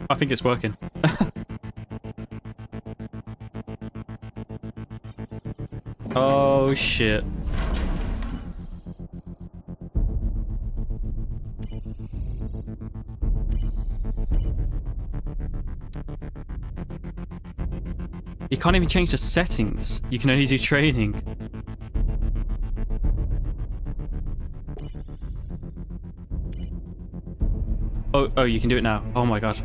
I think it's working. Oh shit. You can't even change the settings. You can only do training. Oh, you can do it now. Oh my god.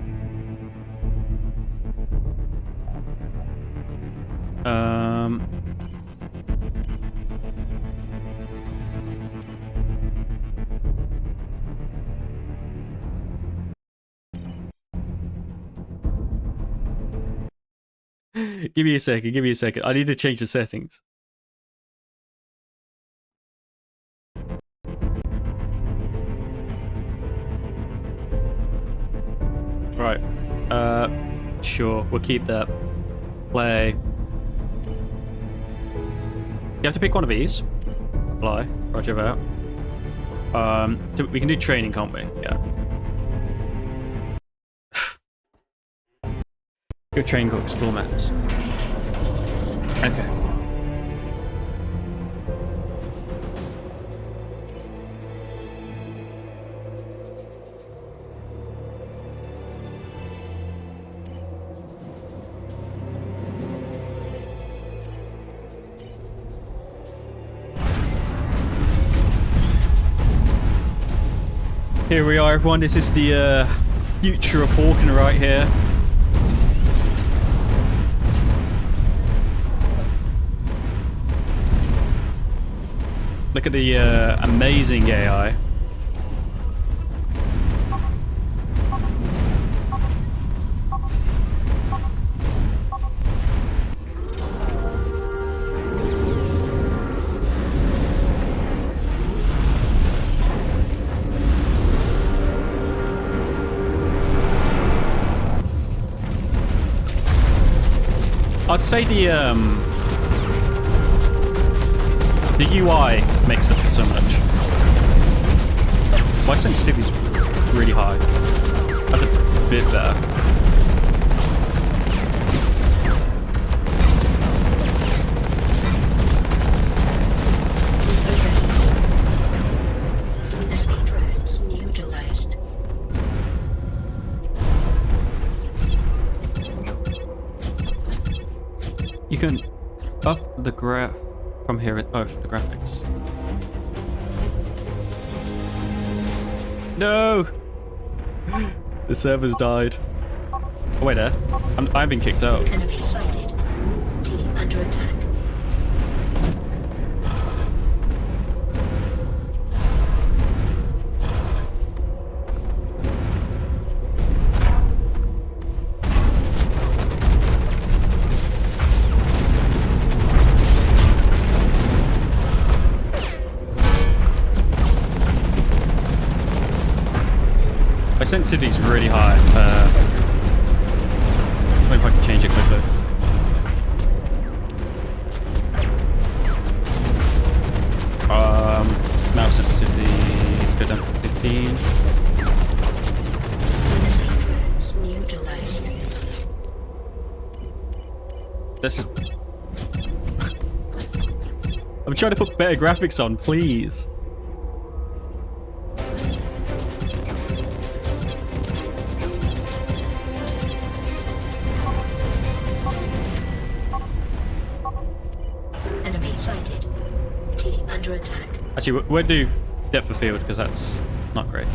Give me a second, give me a second. I need to change the settings. Right. Sure, we'll keep that. Play. You have to pick one of these. Fly. Roger that. So we can do training, can't we? Yeah. Go train, go explore maps. Okay. Here we are, everyone. This is the future of Hawken right here. Look at the amazing AI. I'd say the UI makes up for so much. My sensitivity is really high. That's a bit better. Enemy drones neutralized. You can up the graph from here. Oh, the graphics. No! The server's died. Oh, wait there. I'm being kicked out. Enemy sighted. Team under attack. My sensitivity's really high. I wonder if I can change it quickly. Mouse sensitivity is go down to 15. Enemy drones neutralized. This is... I'm trying to put better graphics on, please. Enemy sighted. Team under attack. Actually, we won't do depth of field because that's not great.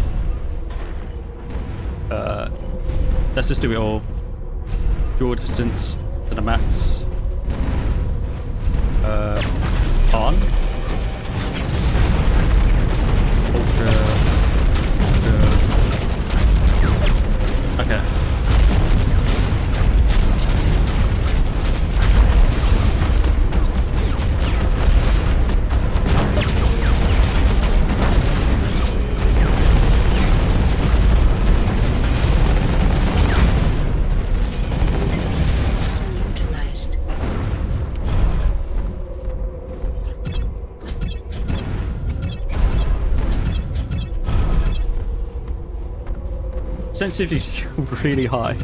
Let's just do it all. Draw distance to the max. On. Ultra. Okay. Neutralized. Sensitivity's still really high.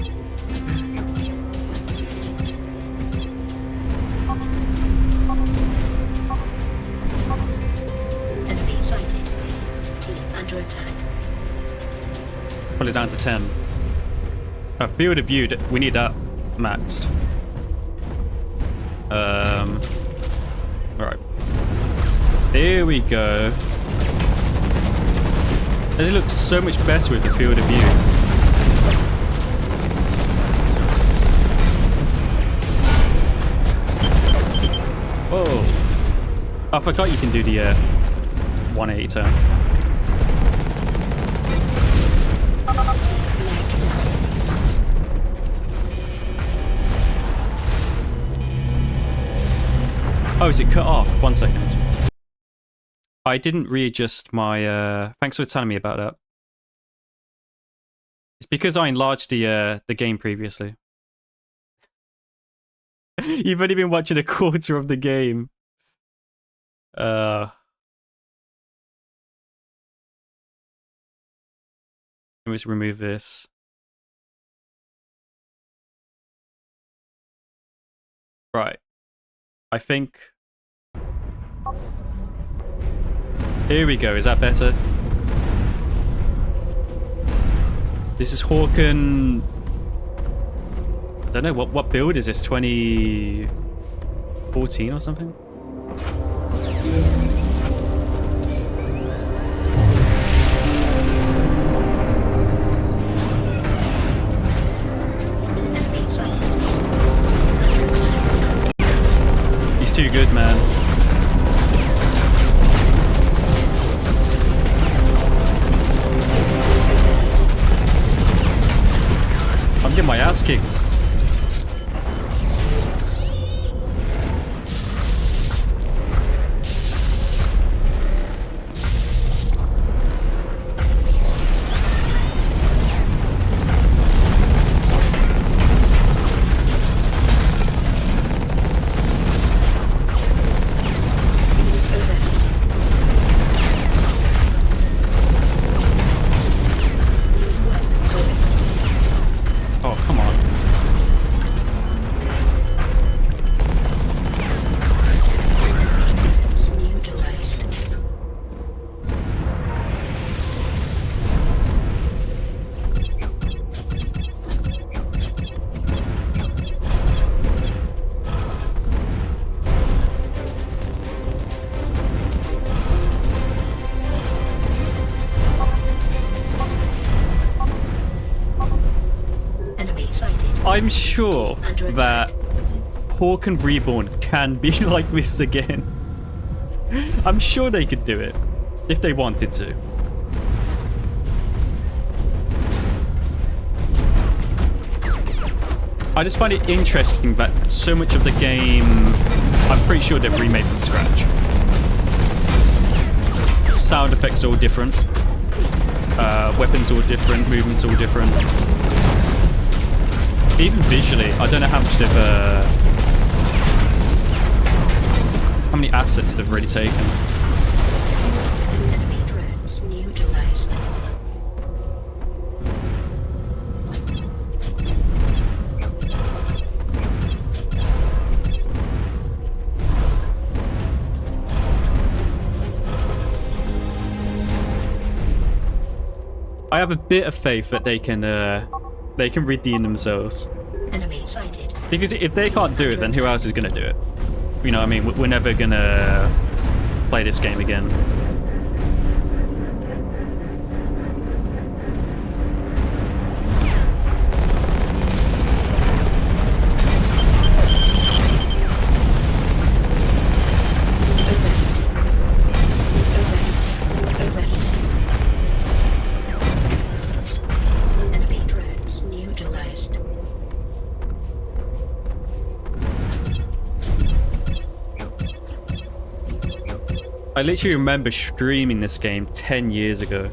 Enemy sighted. Team under attack. Put it down to 10. Field of view, we need that maxed. Alright. There we go. And it looks so much better with the field of view. Whoa. I forgot you can do the 180 turn. Oh, is it cut off? 1 second. I didn't readjust my... Thanks for telling me about that. It's because I enlarged the game previously. You've only been watching a quarter of the game. Let me just remove this. Right. I think... Here we go, is that better? This is Hawken... I don't know, what build is this? 2014 or something? He's too good, man. I'm getting my ass kicked. I'm sure that Hawken Reborn can be like this again. I'm sure they could do it if they wanted to. I just find it interesting that so much of the game, I'm pretty sure they've remade from scratch. Sound effects are all different. Weapons all different, movements all different. Even visually, I don't know how much they've, how many assets they've really taken. Enemy drones neutralized. I have a bit of faith that they can redeem themselves. Enemy sighted. Because if they can't do it, then who else is going to do it? You know what I mean? We're never going to play this game again. I literally remember streaming this game 10 years ago.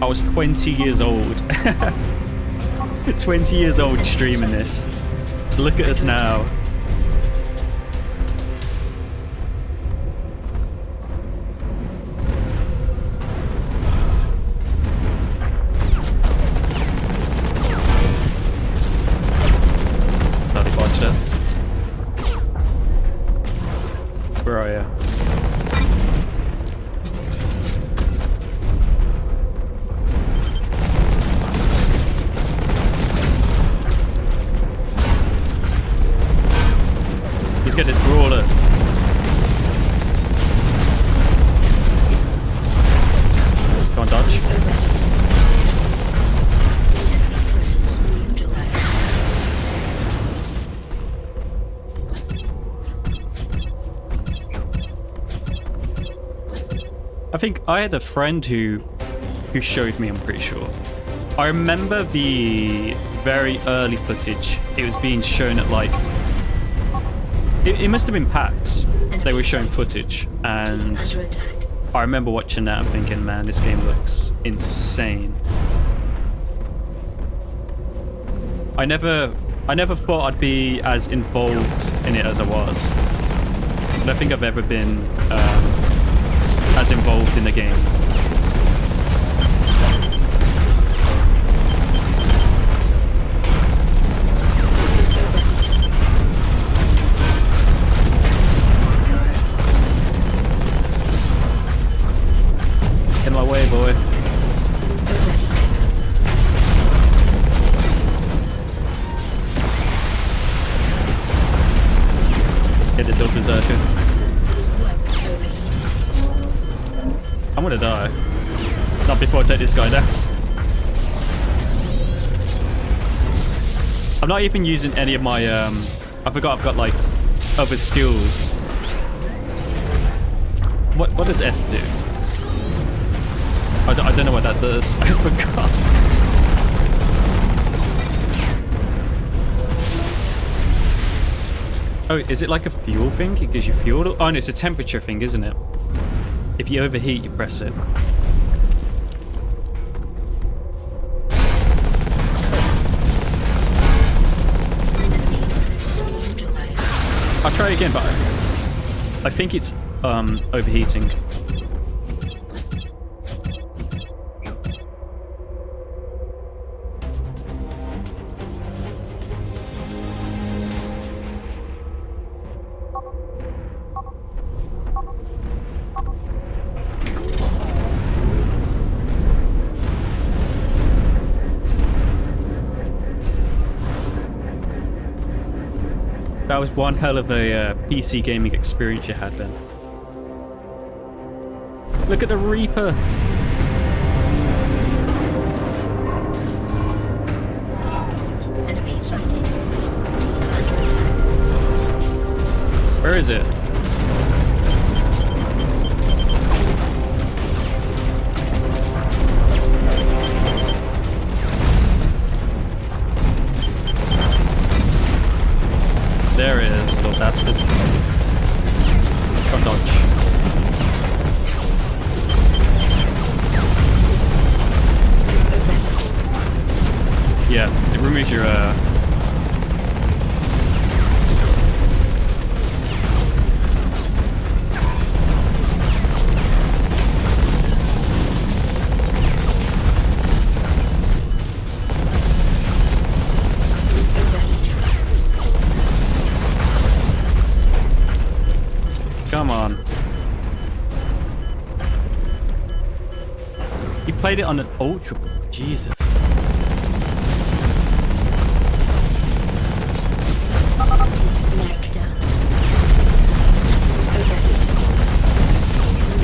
I was 20 years old. 20 years old streaming this. Look at us now. get this brawler. Go on, dodge. I think I had a friend who showed me, I'm pretty sure. I remember the very early footage. It was being shown at like... It must have been PAX. They were showing footage, and I remember watching that and thinking, man, this game looks insane. I never thought I'd be as involved in it as I was. I don't think I've ever been as involved in the game. In my way, boy. Get this little berserker. I'm gonna die. Not before I take this guy down. I'm not even using any of my, I forgot I've got, like, other skills. What does F do? I don't know what that does. I forgot. Oh, is it like a fuel thing? It gives you fuel? Oh, no, it's a temperature thing, isn't it? If you overheat, you press it. I'll try again, but I think it's overheating. That was one hell of a PC gaming experience you had then. Look at the Reaper. Enemy sighted. Team under attack. Where is it? There it is, little bastard. Come dodge. Yeah, it removes your Come on. You played it on an ultra. Jesus. Neck down. Overheating.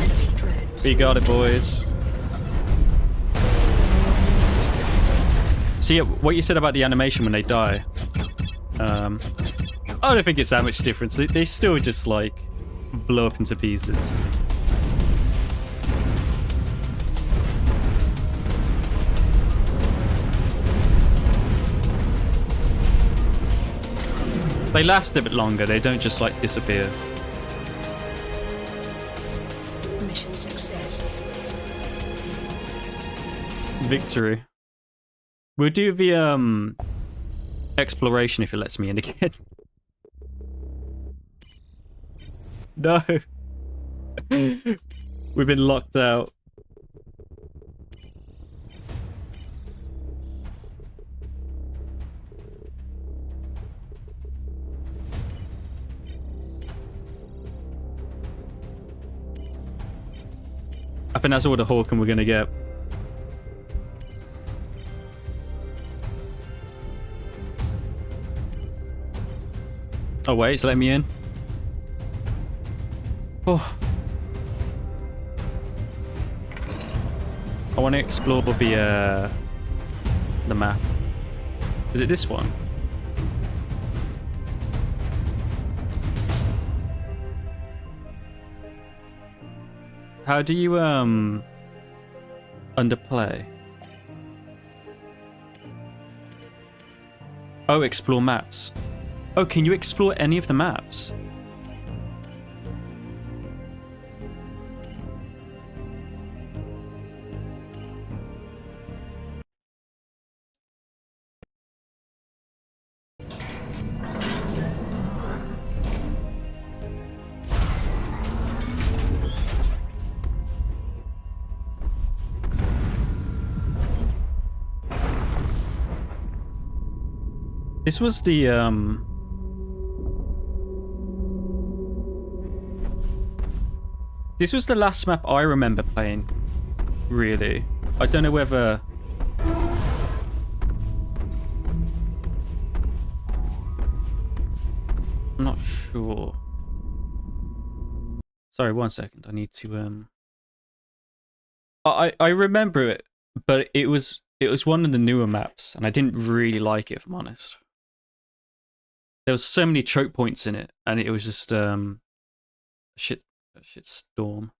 Enemy drones. We got it, boys. So yeah, what you said about the animation when they die. I don't think it's that much difference. They still just like blow up into pieces. They last a bit longer, they don't just like disappear. Mission success. Victory. We'll do the exploration if it lets me in again. No. We've been locked out. I think that's all the Hawken we're gonna get. Oh wait, it's letting me in. Oh. I want to explore the map. Is it this one? How do you underplay? Oh, explore maps. Oh, can you explore any of the maps? This was the this was the last map I remember playing, really. I don't know whether I'm not sure. Sorry, 1 second. I need to I remember it, but it was one of the newer maps and I didn't really like it, if I'm honest. There was so many choke points in it, and it was just a shit storm.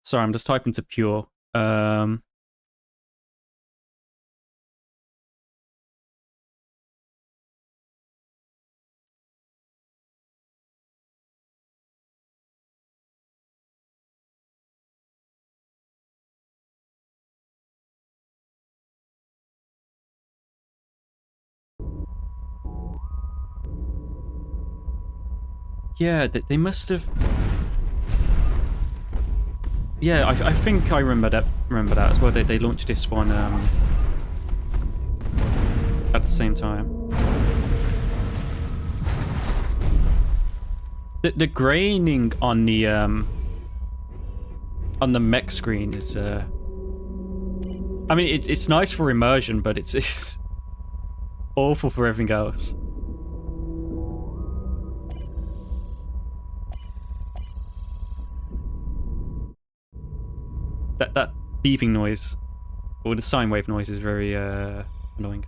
Sorry, I'm just typing to Pure. Yeah, they must have. Yeah, I think I remember that as well. They launched this one at the same time. The graining on the mech screen is I mean it's nice for immersion, but it's awful for everything else. That beeping noise, or the sine wave noise, is very annoying.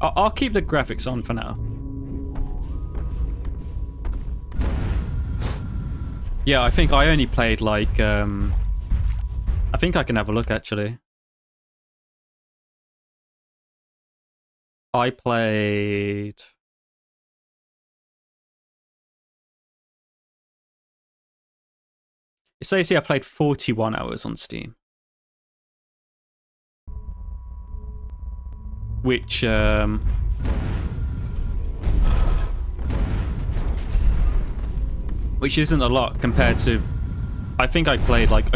I'll keep the graphics on for now. Yeah, I think I only played like I think I can have a look actually. I played. It says here I played 41 hours on Steam. Which isn't a lot compared to, I think I played like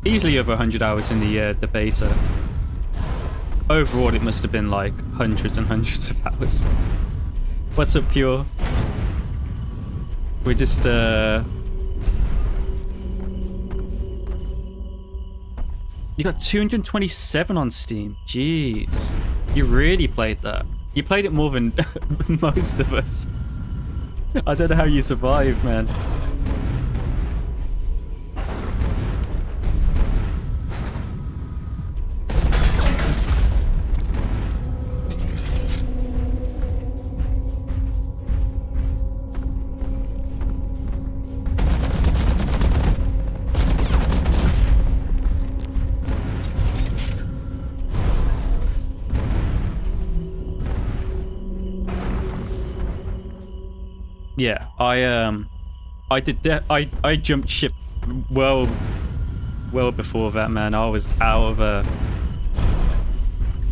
easily over 100 hours in the beta. Overall, it must have been like hundreds and hundreds of hours. What's up, Pure? We're just You got 227 on Steam. Jeez. You really played that. You played it more than most of us. I don't know how you survived, man. Yeah, I did that. I jumped ship well before that, man. I was out of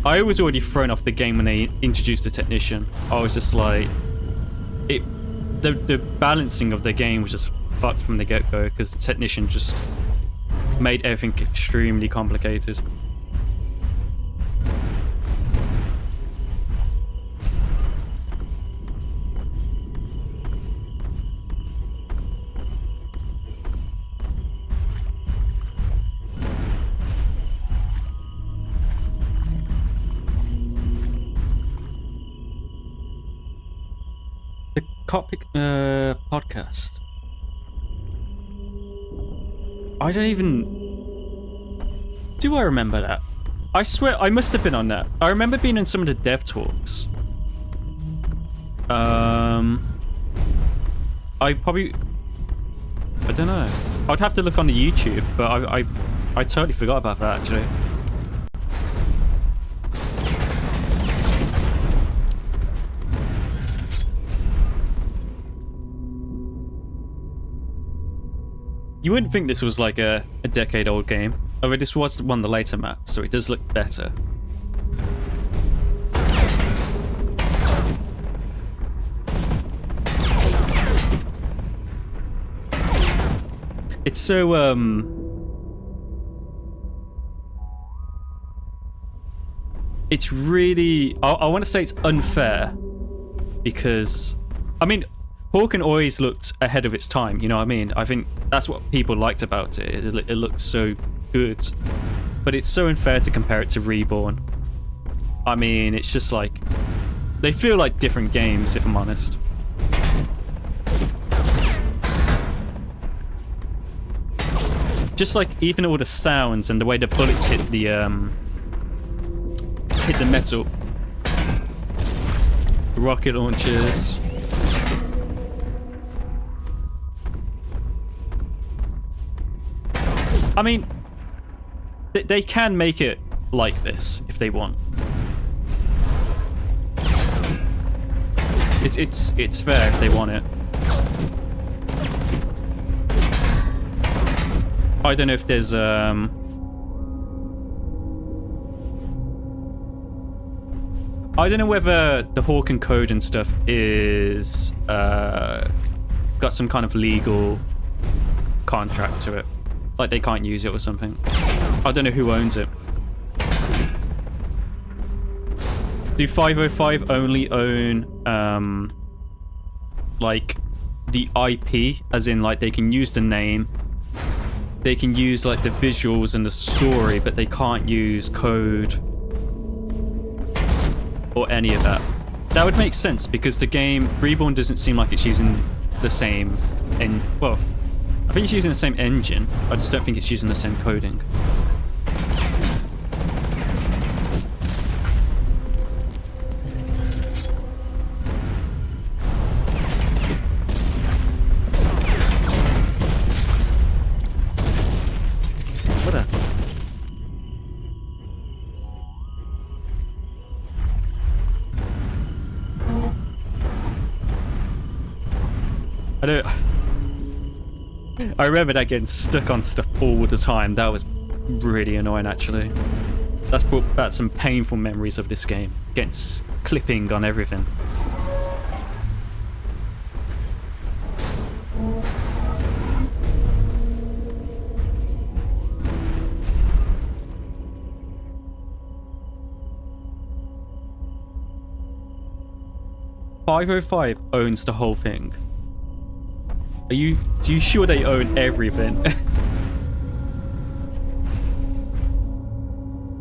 I was already thrown off the game when they introduced the technician. I was just like, the balancing of the game was just fucked from the get-go because the technician just made everything extremely complicated. The Cockpit podcast. I don't even... Do I remember that? I swear I must have been on that. I remember being in some of the dev talks. I probably... I don't know. I'd have to look on the YouTube, but I totally forgot about that, actually. You wouldn't think this was like a decade-old game, although this was one of the later maps, so it does look better. It's so, it's really... I want to say it's unfair, because... I mean... Hawken always looked ahead of its time, you know what I mean? I think that's what people liked about it. It looked so good. But it's so unfair to compare it to Reborn. I mean, it's just like... They feel like different games, if I'm honest. Just like even all the sounds and the way the bullets hit the metal. Rocket launchers. I mean, they can make it like this if they want. It's fair if they want it. I don't know if there's I don't know whether the Hawken code and stuff is got some kind of legal contract to it. Like they can't use it or something. I don't know who owns it. Do 505 only own like the IP, as in like they can use the name, they can use like the visuals and the story, but they can't use code or any of that? That would make sense because the game Reborn doesn't seem like it's using the same well, I think it's using the same engine. I just don't think it's using the same coding. What a... I don't... I remember that getting stuck on stuff all the time. That was really annoying, actually. That's brought back some painful memories of this game. Getting clipping on everything. .505 owns the whole thing. Do you sure they own everything?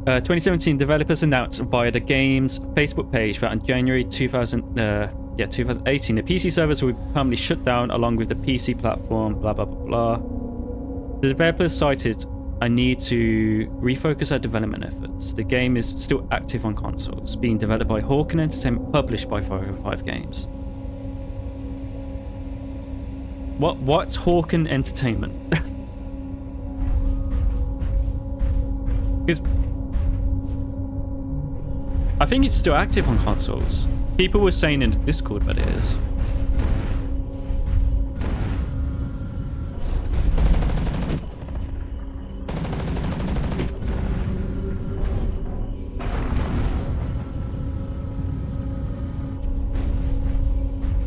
2017 developers announced via the game's Facebook page that on January 2018 the PC servers will be permanently shut down along with the PC platform, blah blah blah blah. The developers cited a need to refocus our development efforts. The game is still active on consoles, being developed by Hawken Entertainment, published by 505 Games. What's Hawken Entertainment? Because I think it's still active on consoles. People were saying in the Discord that it is.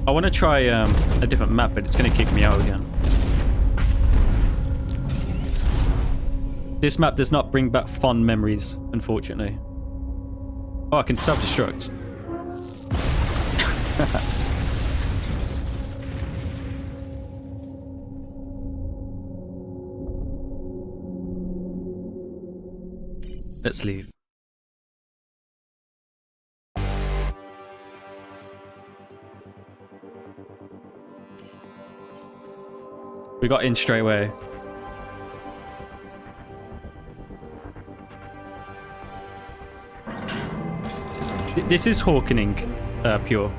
I want to try a different map, but it's going to kick me out again. This map does not bring back fond memories, unfortunately. Oh, I can self-destruct. Let's leave. We got in straight away. This is Hawkening, pure.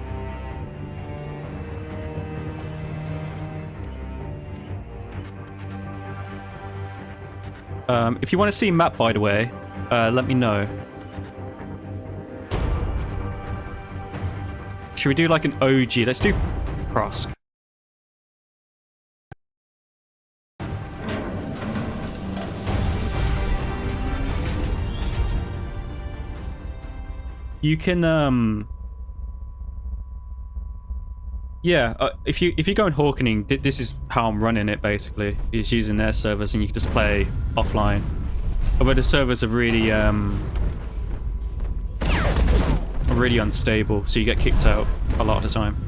If you want to see map, by the way, let me know. Should we do like an OG? Let's do Prosk. You can yeah, if you go in Hawkening, this is how I'm running it basically. It's using their servers and you can just play offline. Although the servers are really unstable, so you get kicked out a lot of the time.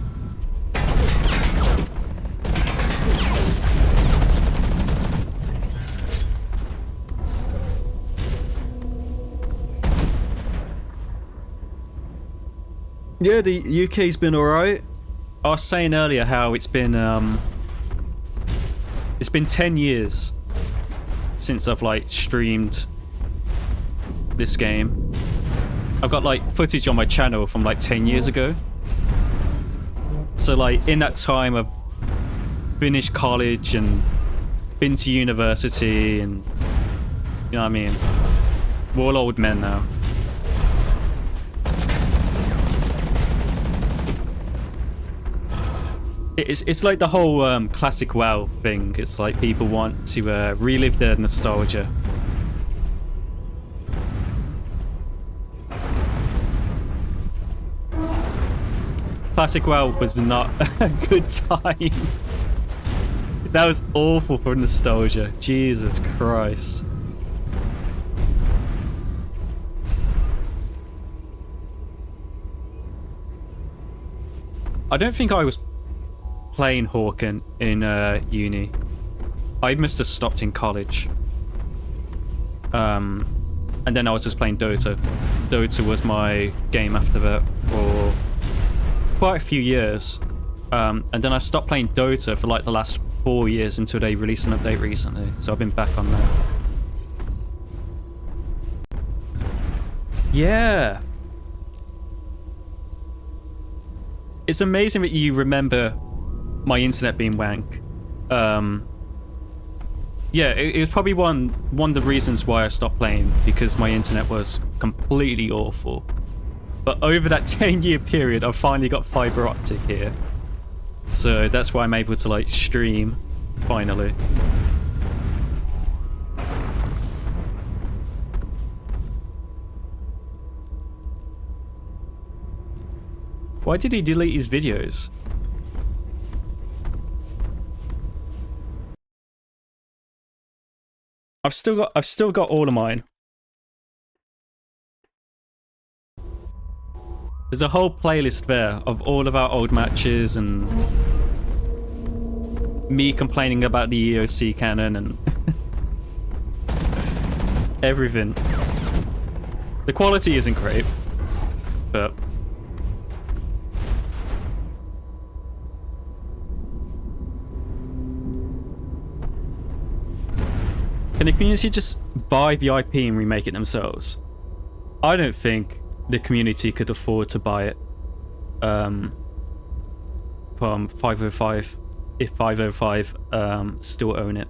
Yeah, the UK's been alright. I was saying earlier how it's been 10 years since I've like streamed this game. I've got like footage on my channel from like 10 years ago. So like in that time I've finished college and been to university and you know what I mean? We're all old men now. It's like the whole classic WoW thing. It's like people want to relive their nostalgia. Classic WoW was not a good time. That was awful for nostalgia. Jesus Christ. I don't think I was playing Hawken in uni. I must have stopped in college. And then I was just playing Dota. Dota was my game after that for quite a few years. And then I stopped playing Dota for like the last 4 years until they released an update recently. So I've been back on that. Yeah. It's amazing that you remember my internet being wank. Yeah, it was probably one of the reasons why I stopped playing, because my internet was completely awful. But over that 10-year period, I've finally got fiber optic here. So that's why I'm able to like stream, finally. Why did he delete his videos? I've still got all of mine. There's a whole playlist there of all of our old matches and me complaining about the EOC cannon and everything. The quality isn't great, but can the community just buy the IP and remake it themselves? I don't think the community could afford to buy it from 505 if 505 still own it.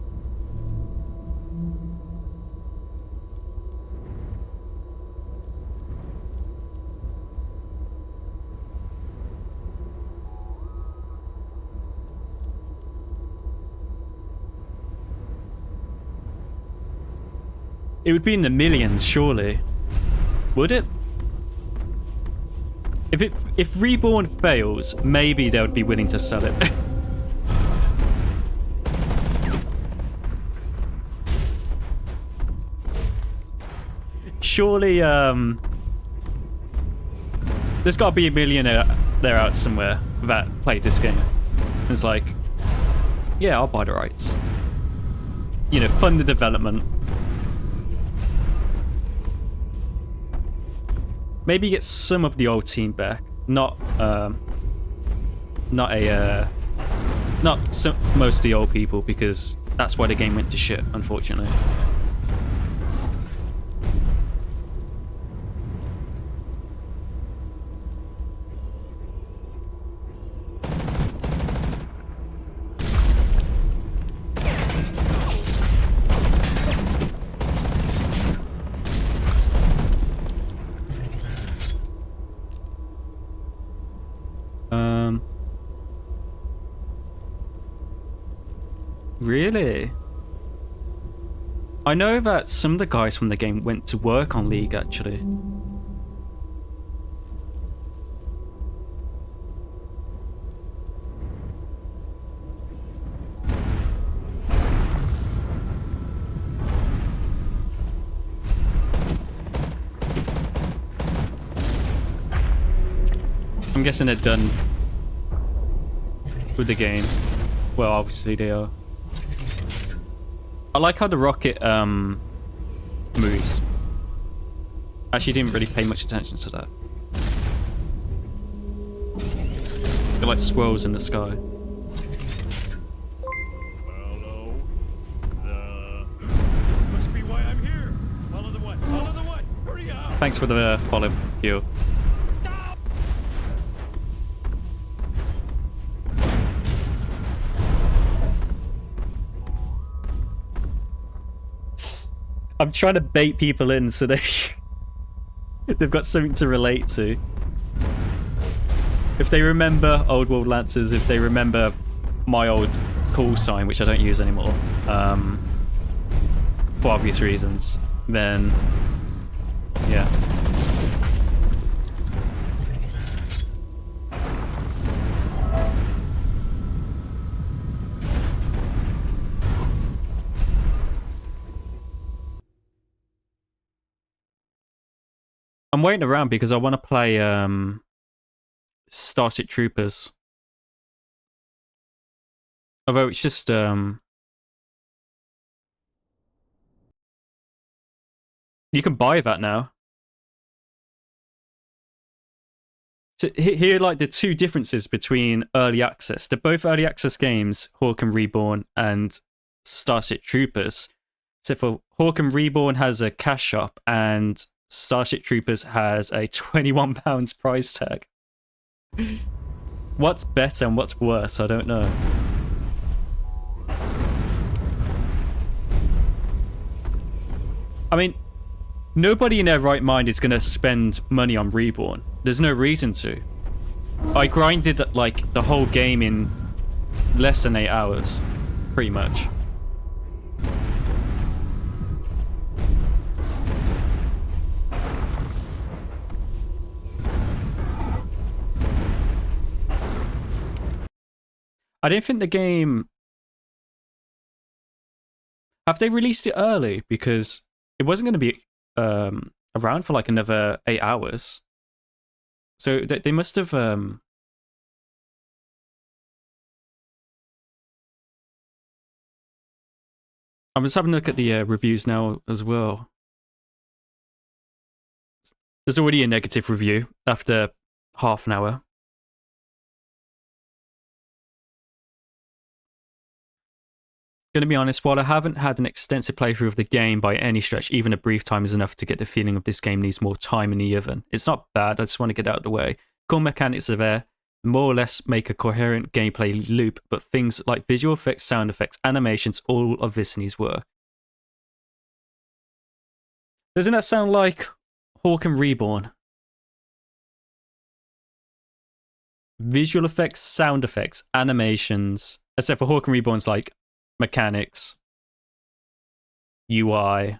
It would be in the millions, surely. Would it? If Reborn fails, maybe they would be willing to sell it. surely, there's got to be a millionaire there out somewhere that played this game. It's like, yeah, I'll buy the rights. You know, fund the development. Maybe get some of the old team back. Not most of the old people, because that's why the game went to shit, unfortunately. Really? I know that some of the guys from the game went to work on League, actually. I'm guessing they're done with the game. Well, obviously they are. I like how the rocket moves. Actually, didn't really pay much attention to that. They're like swirls in the sky. Hello. Must be why I'm here. Follow the way. Follow the way. Hurry up. Thanks for the follow, you. I'm trying to bait people in so they've got something to relate to. If they remember Old World Lancers, if they remember my old call sign, which I don't use anymore, for obvious reasons, then yeah. I'm waiting around because I want to play Starship Troopers. Although it's just you can buy that now. So here are like the two differences between early access. They're both early access games, Hawken Reborn and Starship Troopers. So for Hawken Reborn has a cash shop and Starship Troopers has a £21 price tag. What's better and what's worse? I don't know. I mean, nobody in their right mind is going to spend money on Reborn. There's no reason to. I grinded like the whole game in less than 8 hours, pretty much. I didn't think the game... Have they released it early? Because it wasn't going to be around for like another 8 hours. So they must have... I'm just having a look at the reviews now as well. There's already a negative review after half an hour. Going to be honest, while I haven't had an extensive playthrough of the game by any stretch, even a brief time is enough to get the feeling of this game needs more time in the oven. It's not bad, I just want to get out of the way. Core mechanics are there, more or less make a coherent gameplay loop, but things like visual effects, sound effects, animations, all of this needs work. Doesn't that sound like Hawken Reborn? Visual effects, sound effects, animations, except for Hawken Reborn's like mechanics, UI.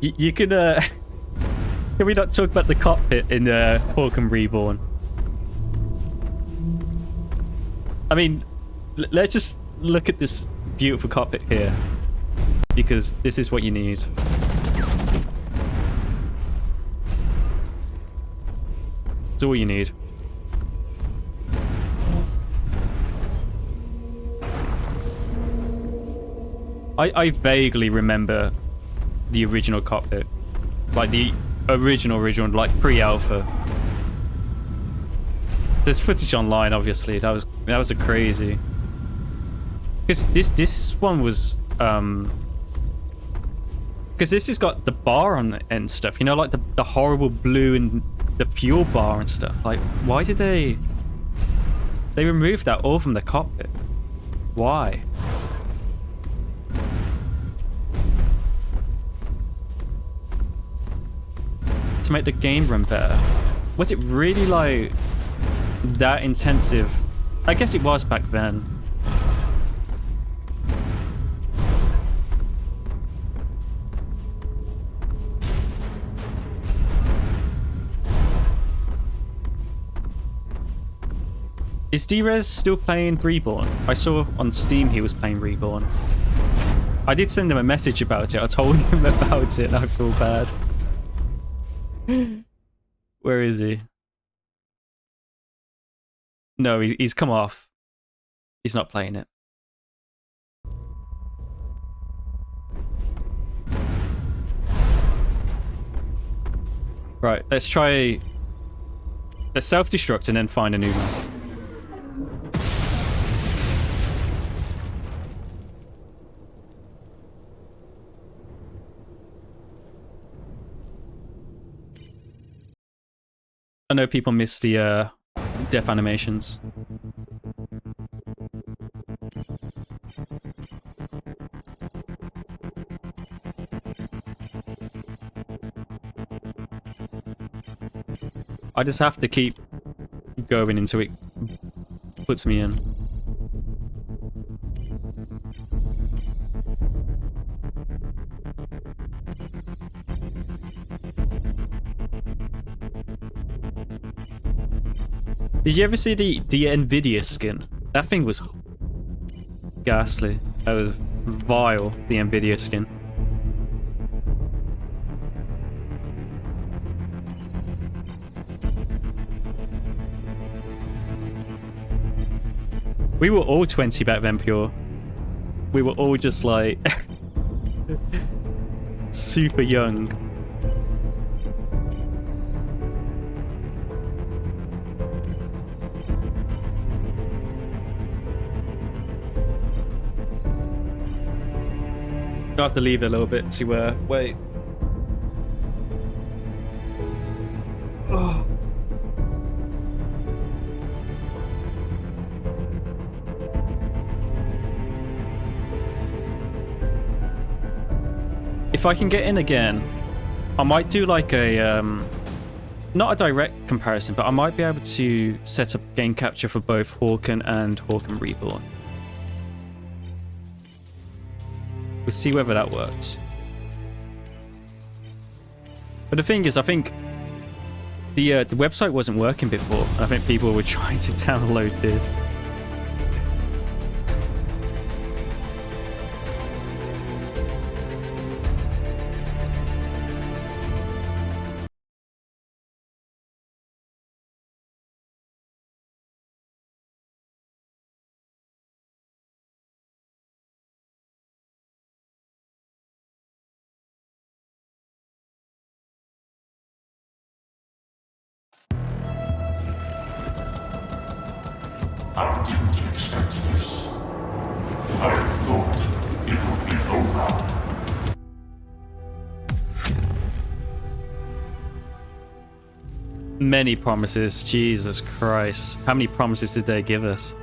You can can we not talk about the cockpit in Hawken Reborn? I mean, let's just look at this beautiful cockpit here, because this is what you need. It's all you need. I vaguely remember the original cockpit, like the original, like pre-alpha. There's footage online, obviously. That was a crazy. Because this one was because this has got the bar on it and stuff. You know, like the horrible blue and the fuel bar and stuff. Like, why did they removed that all from the cockpit? Why? To make the game run better. Was it really like that intensive? I guess it was back then. Is D-Rez still playing Reborn? I saw on Steam he was playing Reborn. I did send him a message about it. I told him about it and I feel bad. Where is he? No, he's come off. He's not playing it. Right, let's self-destruct and then find a new one. I know people miss the death animations. I just have to keep going until it puts me in. Did you ever see the Nvidia skin? That thing was ghastly. That was vile, the Nvidia skin. We were all 20 back then, Pure. We were all just like super young. I have to leave it a little bit to wait. Oh. If I can get in again, I might do like a not a direct comparison, but I might be able to set up game capture for both Hawken and Hawken Reborn. We'll see whether that works. But the thing is, I think the website wasn't working before. I think people were trying to download this. I didn't expect this. I thought it would be over. Many promises. Jesus Christ. How many promises did they give us?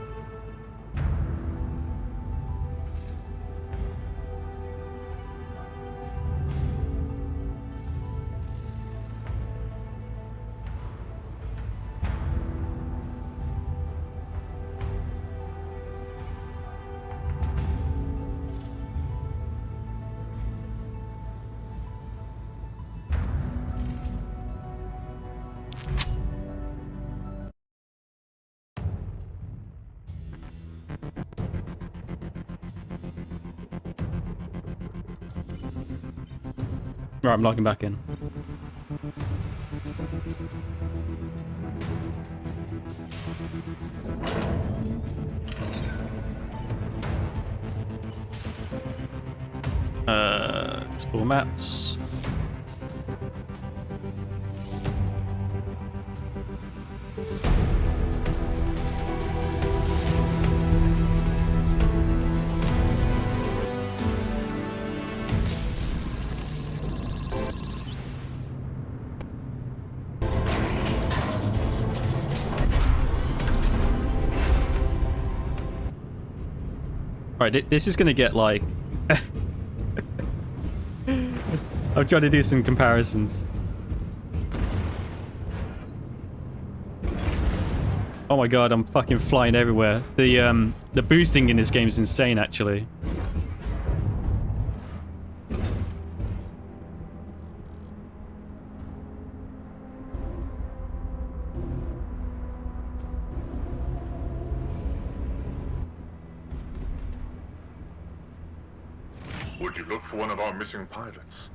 Right, I'm logging back in. Explore maps. Right, this is gonna get like... I'm trying to do some comparisons. Oh my god, I'm fucking flying everywhere. The boosting in this game is insane, actually. Would you look for one of our missing pilots?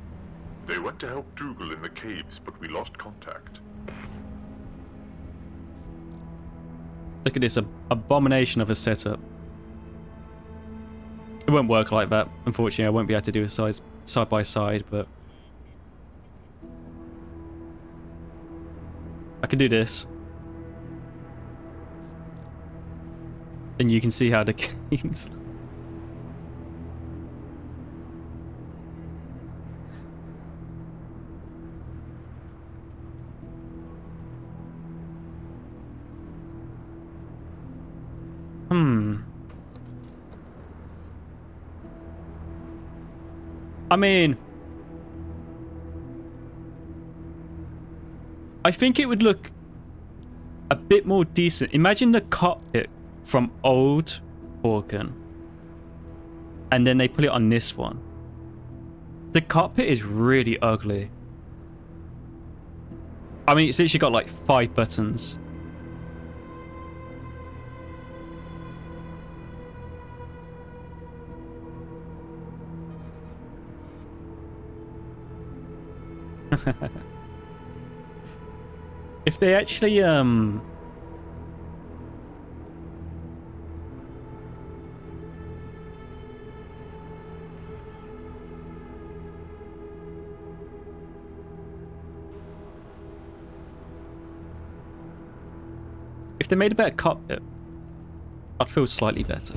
They went to help Dougal in the caves, but we lost contact. Look at this abomination of a setup. It won't work like that. Unfortunately, I won't be able to do a side by side, but I can do this. And you can see how the games... I mean, I think it would look a bit more decent. Imagine the cockpit from old Hawken, and then they put it on this one. The cockpit is really ugly. I mean, it's literally got like 5 buttons. If they actually if they made a better cockpit, I'd feel slightly better.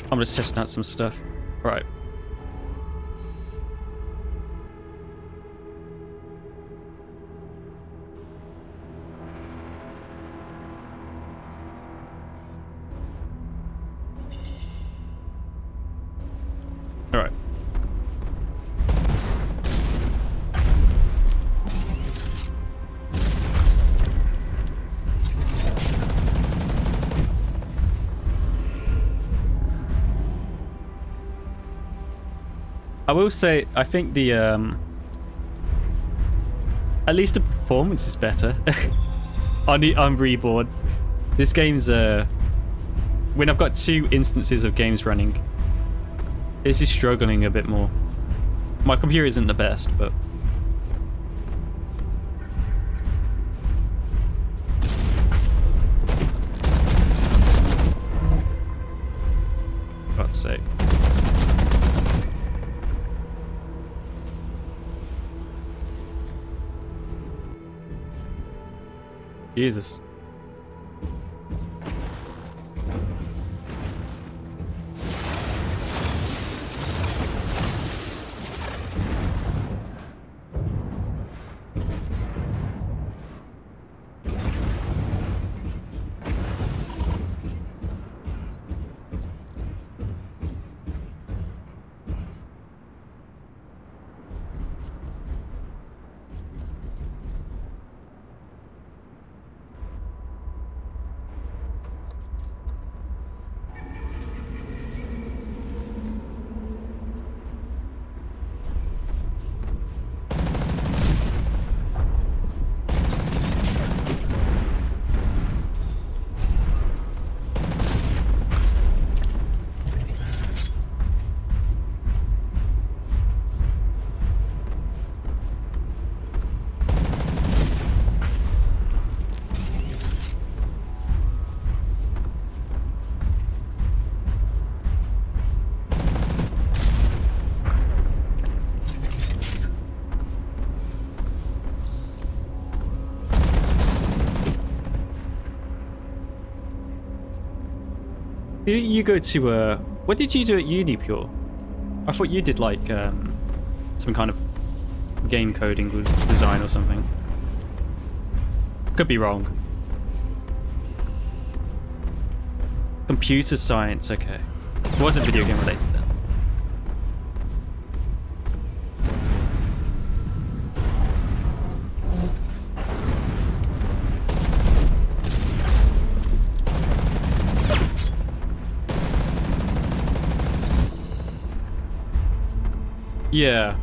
I'm just testing out some stuff. Right. All right. I will say, I think the at least the performance is better on Reborn. This game's when I've got 2 instances of games running, this is struggling a bit more. My computer isn't the best, but God's sake. Jesus. Did you go to what did you do at uni, Pure? I thought you did like some kind of game coding with design or something. Could be wrong. Computer science, okay. It wasn't video game related then. Yeah.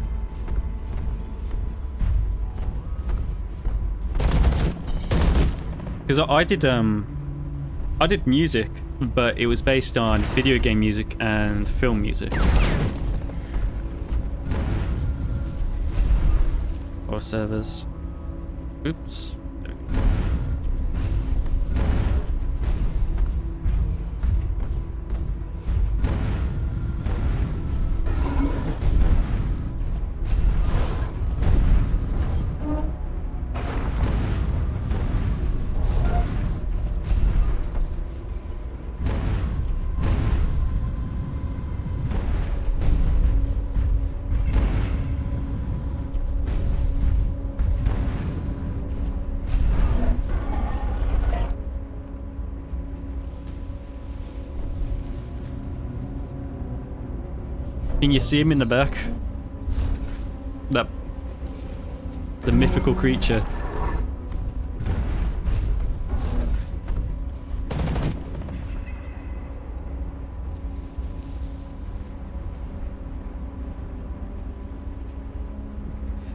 Because I did music, but it was based on video game music and film music. Or servers. Oops. Can you see him in the back? The mythical creature.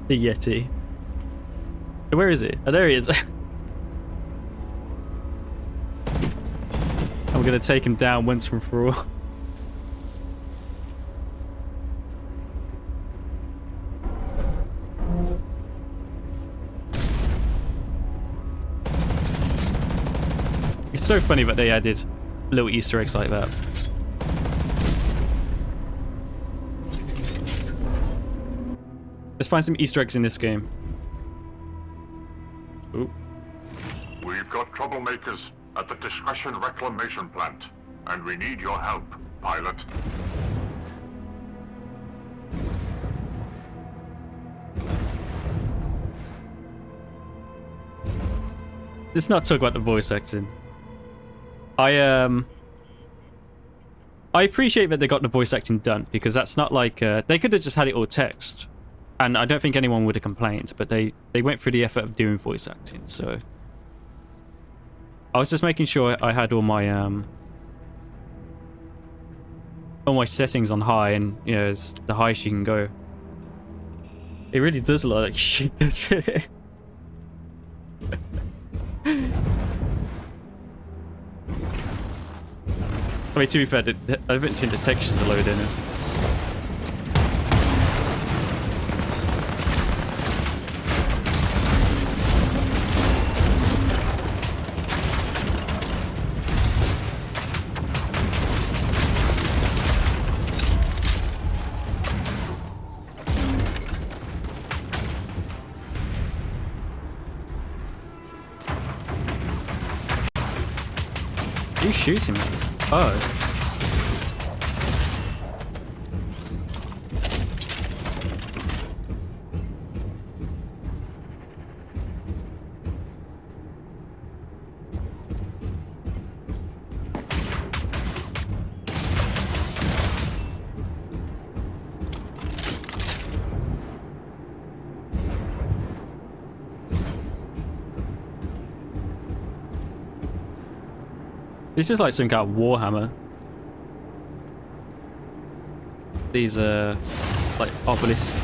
The Yeti. Where is he? Oh, there he is. I'm gonna take him down once and for all. It's so funny that they added little Easter eggs like that. Let's find some Easter eggs in this game. Ooh. We've got troublemakers at the Discretion Reclamation Plant, and we need your help, pilot. Let's not talk about the voice acting. I appreciate that they got the voice acting done, because that's not like they could have just had it all text, and I don't think anyone would have complained. But they went through the effort of doing voice acting, so I was just making sure I had all my settings on high, and you know, it's the highest you can go. It really does look like shit, doesn't it? I mean, to be fair, I don't think the textures are loaded in it. Who's shooting me? Oh. This is like some kind of Warhammer. These are like obelisk.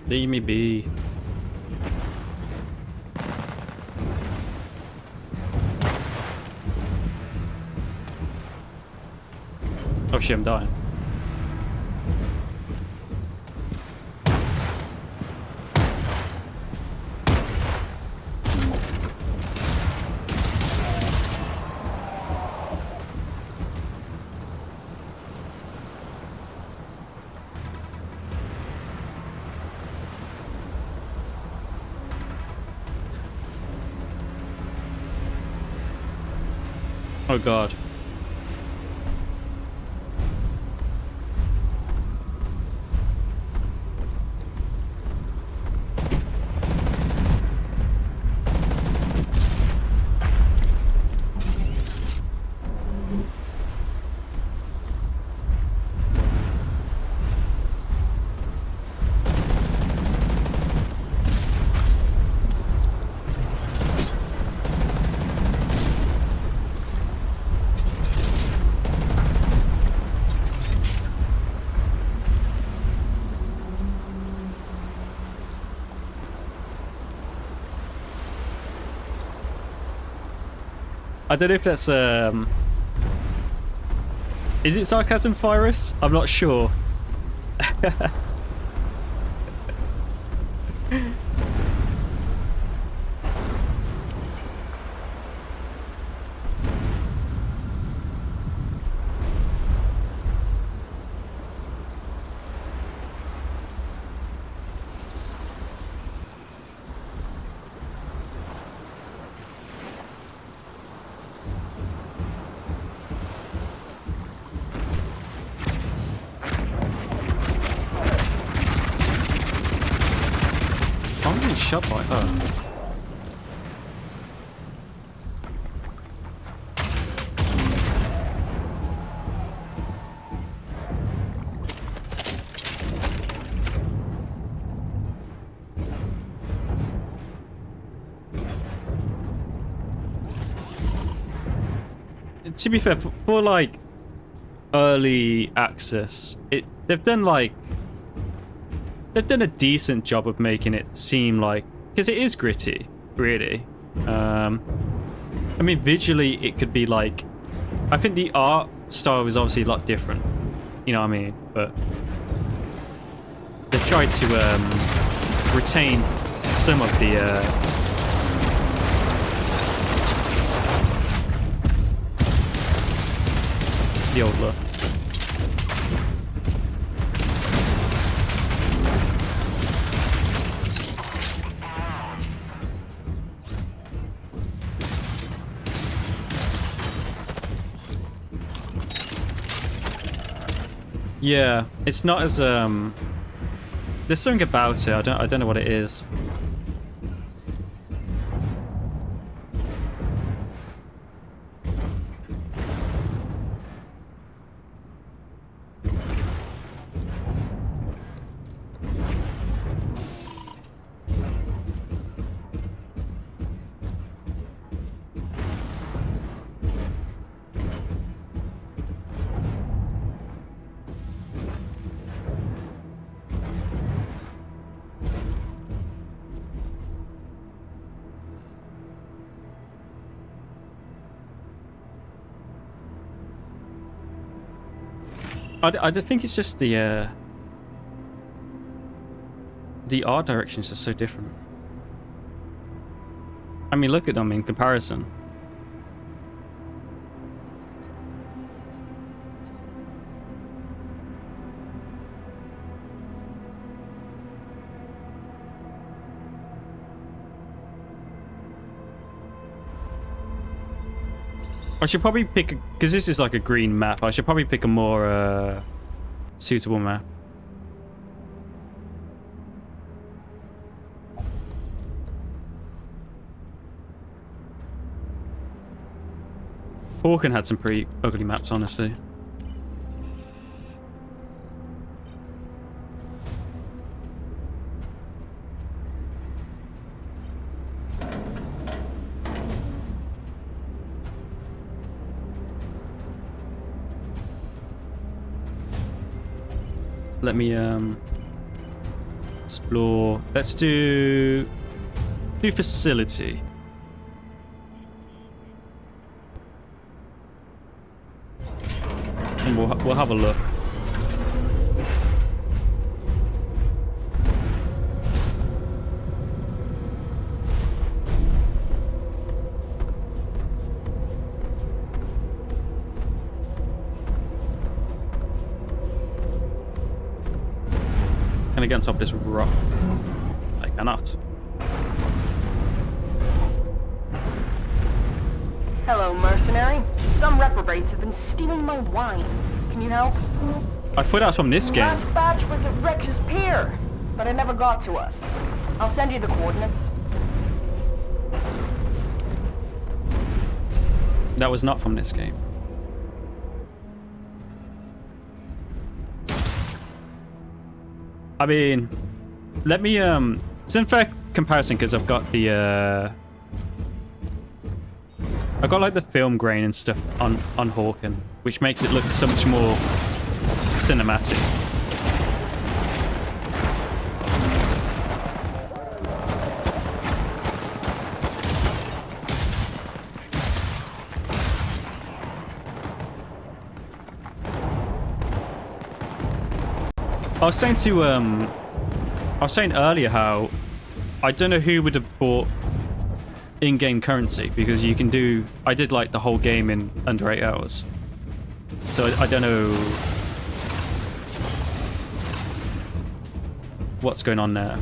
Leave me be. Oh shit, I'm dying. Oh god. I don't know if that's is it sarcasm, Virus? I'm not sure. I'm being shot by her. To be fair, for like early access, they've done a decent job of making it seem like, because it is gritty, really. I mean, visually it could be like, I think the art style is obviously a lot different, you know what I mean? But they've tried to retain some of the old look. Yeah, it's not as there's something about it. I don't know what it is. I don't think it's just the art directions are so different. I mean, look at them in comparison. I should probably pick, because this is like a green map, I should probably pick a more suitable map. Hawken had some pretty ugly maps, honestly. Let me explore. Let's do facility. And we'll have a look. Can I get on top of this rock? I cannot. Hello, mercenary. Some reprobates have been stealing my wine. Can you help? I thought that was from this game. Last batch was at Wreckers Pier, but it never got to us. I'll send you the coordinates. That was not from this game. I mean, let me it's in fair comparison because I've got the I've got like the film grain and stuff on Hawken, which makes it look so much more cinematic. I was saying earlier how I don't know who would have bought in-game currency because you can do. I did like the whole game in under 8 hours, so I don't know what's going on there.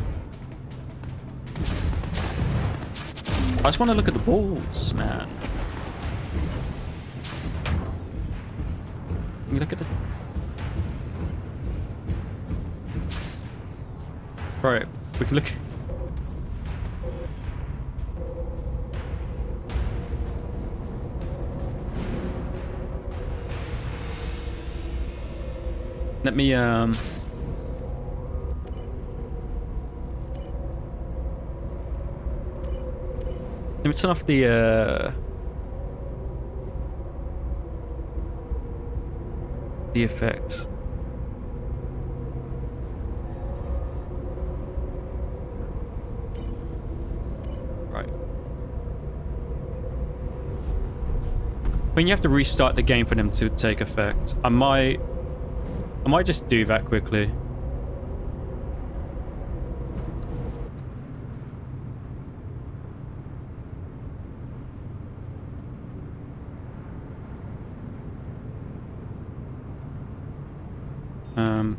I just want to look at the balls, man. Let me look at the. Right, we can look. Let me turn off the effects. I mean, you have to restart the game for them to take effect. I might just do that quickly.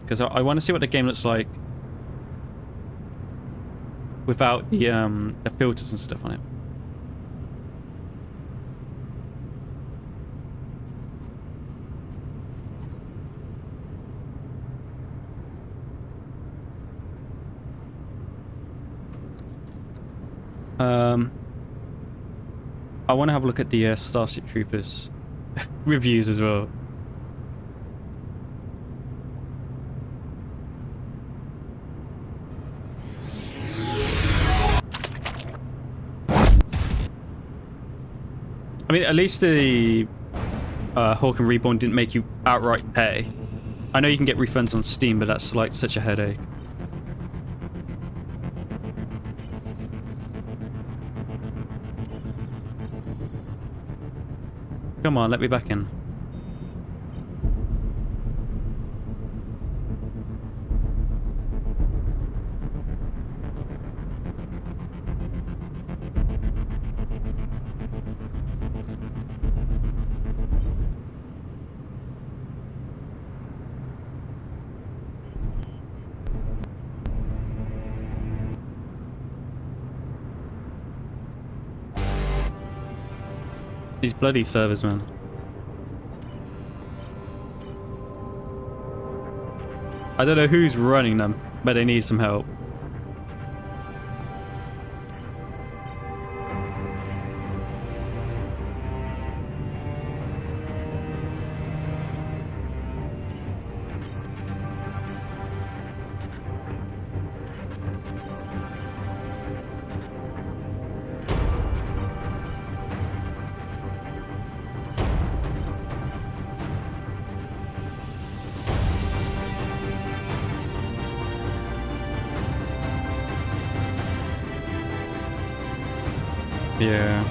Because I want to see what the game looks like without the filters and stuff on it. I want to have a look at the Starship Troopers reviews as well. I mean, at least the Hawken Reborn didn't make you outright pay. I know you can get refunds on Steam, but that's like such a headache. Come on, let me back in. These bloody servers, man. I don't know who's running them, but they need some help. Yeah.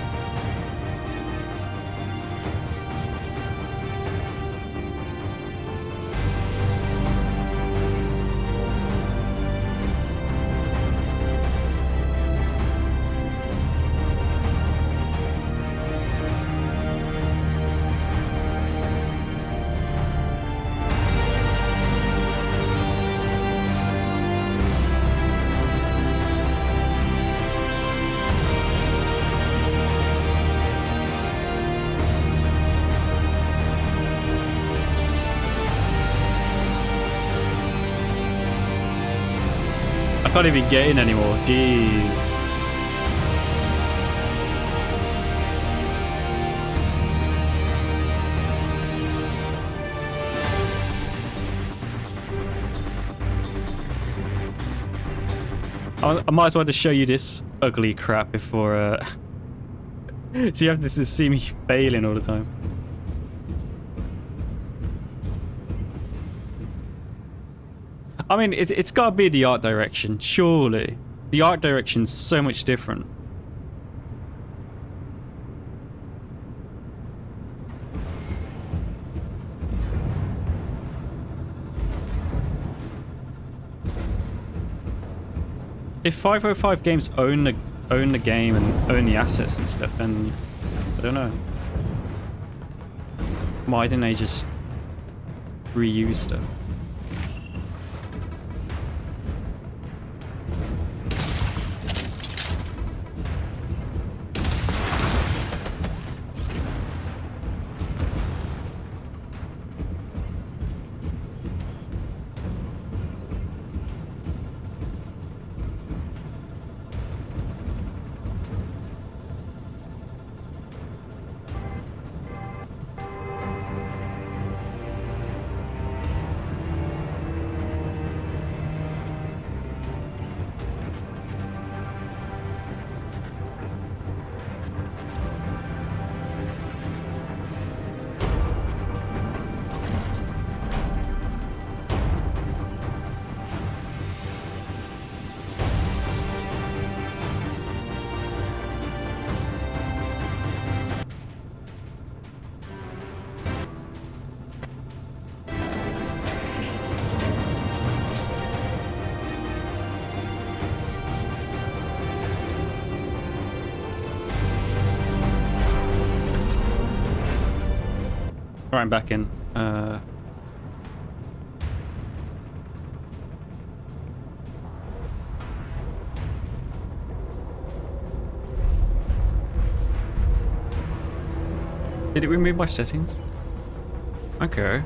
can't even get in anymore. Jeez. I might as well just show you this ugly crap before, so you have to just see me failing all the time. I mean, it's got to be the art direction, surely. The art direction's so much different. If 505 games own the game and own the assets and stuff, then I don't know. Why didn't they just reuse stuff? Right, I'm back in. Did it remove my settings? Okay.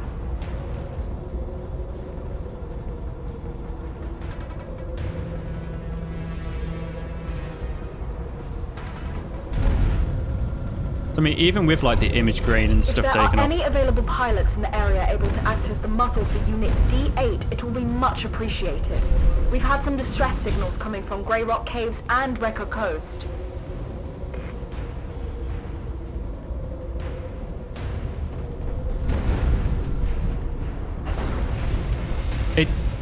I mean, even with like the image grain and stuff If there taken are off. any available pilots in the area able to act as the muscle for Unit D8, it will be much appreciated. We've had some distress signals coming from Grey Rock Caves and Wrecker Coast.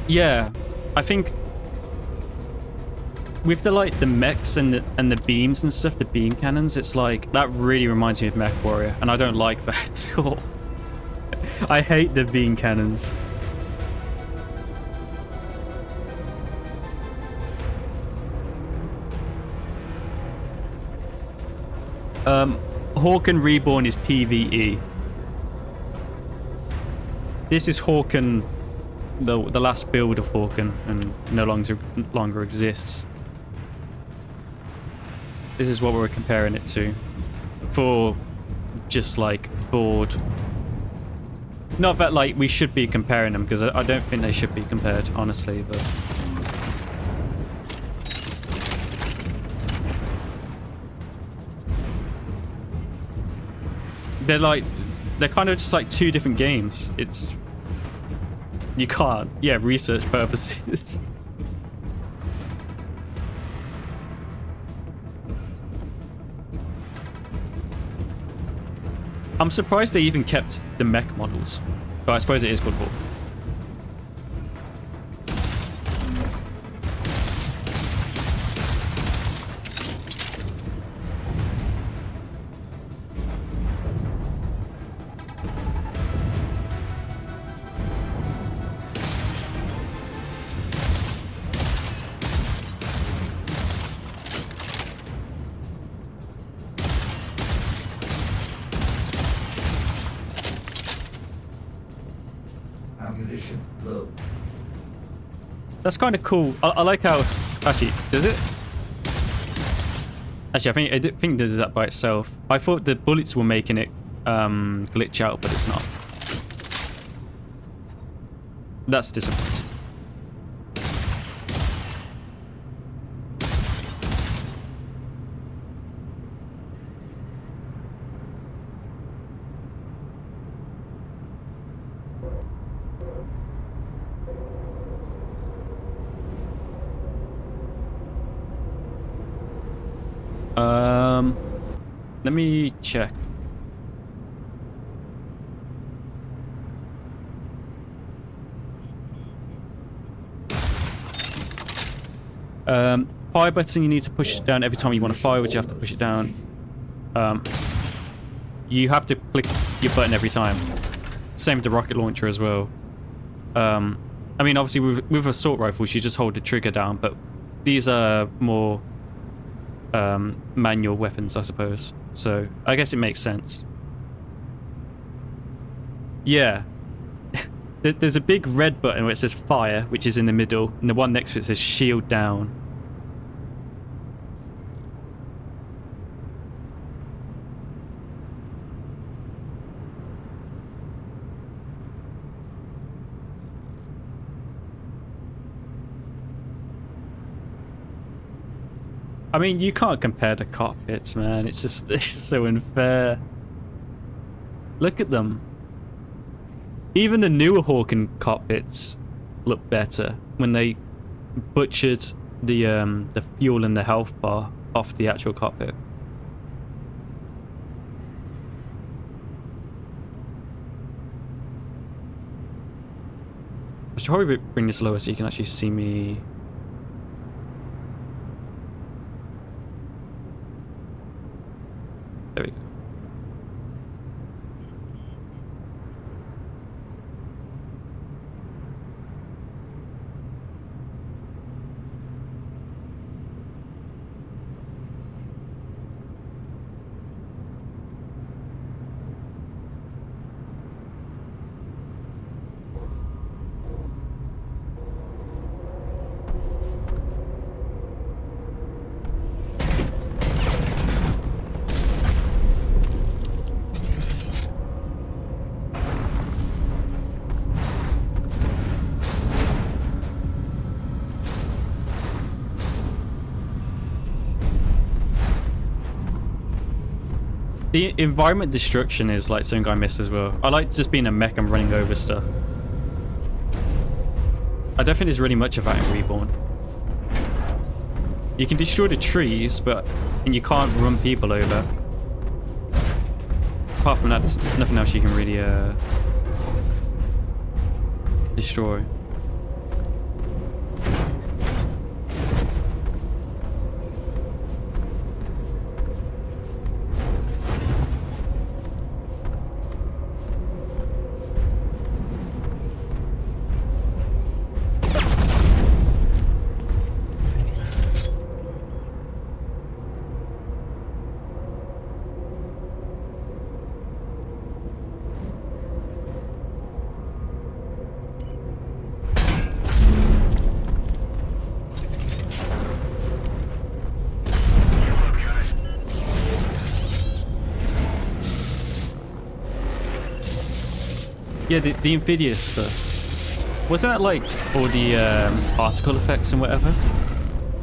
Yeah, I think with the like the mechs and the beams and stuff, the beam cannons, it's like that really reminds me of Mech Warrior, and I don't like that at all. I hate the beam cannons. Hawken Reborn is PvE. This is Hawken, the last build of Hawken, and no longer exists. This is what we're comparing it to, for just like board. Not that like we should be comparing them, because I don't think they should be compared, honestly, but. They're kind of just like two different games. It's, you can't, yeah, research purposes. I'm surprised they even kept the mech models, but I suppose it is called Hawk. Ammunition low. That's kind of cool. I like how, actually, does it? Actually, I think it does that by itself. I thought the bullets were making it glitch out, but it's not. That's disappointing. Let me check. Fire button, you need to push it down every time you want to fire, would you have to push it down? You have to click your button every time. Same with the rocket launcher as well. I mean, obviously with assault rifles, you just hold the trigger down, but these are more manual weapons, I suppose. So I guess it makes sense. Yeah. There's a big red button where it says fire, which is in the middle, and the one next to it says shield down. I mean, you can't compare the cockpits, man. It's just so unfair. Look at them. Even the newer Hawken cockpits look better when they butchered the fuel and the health bar off the actual cockpit. I should probably bring this lower so you can actually see me. There we go. The environment destruction is like something I miss as well. I like just being a mech and running over stuff. I don't think there's really much of that in Reborn. You can destroy the trees, and you can't run people over. Apart from that, there's nothing else you can really destroy. Yeah, the invidious stuff. Wasn't that like all the particle effects and whatever?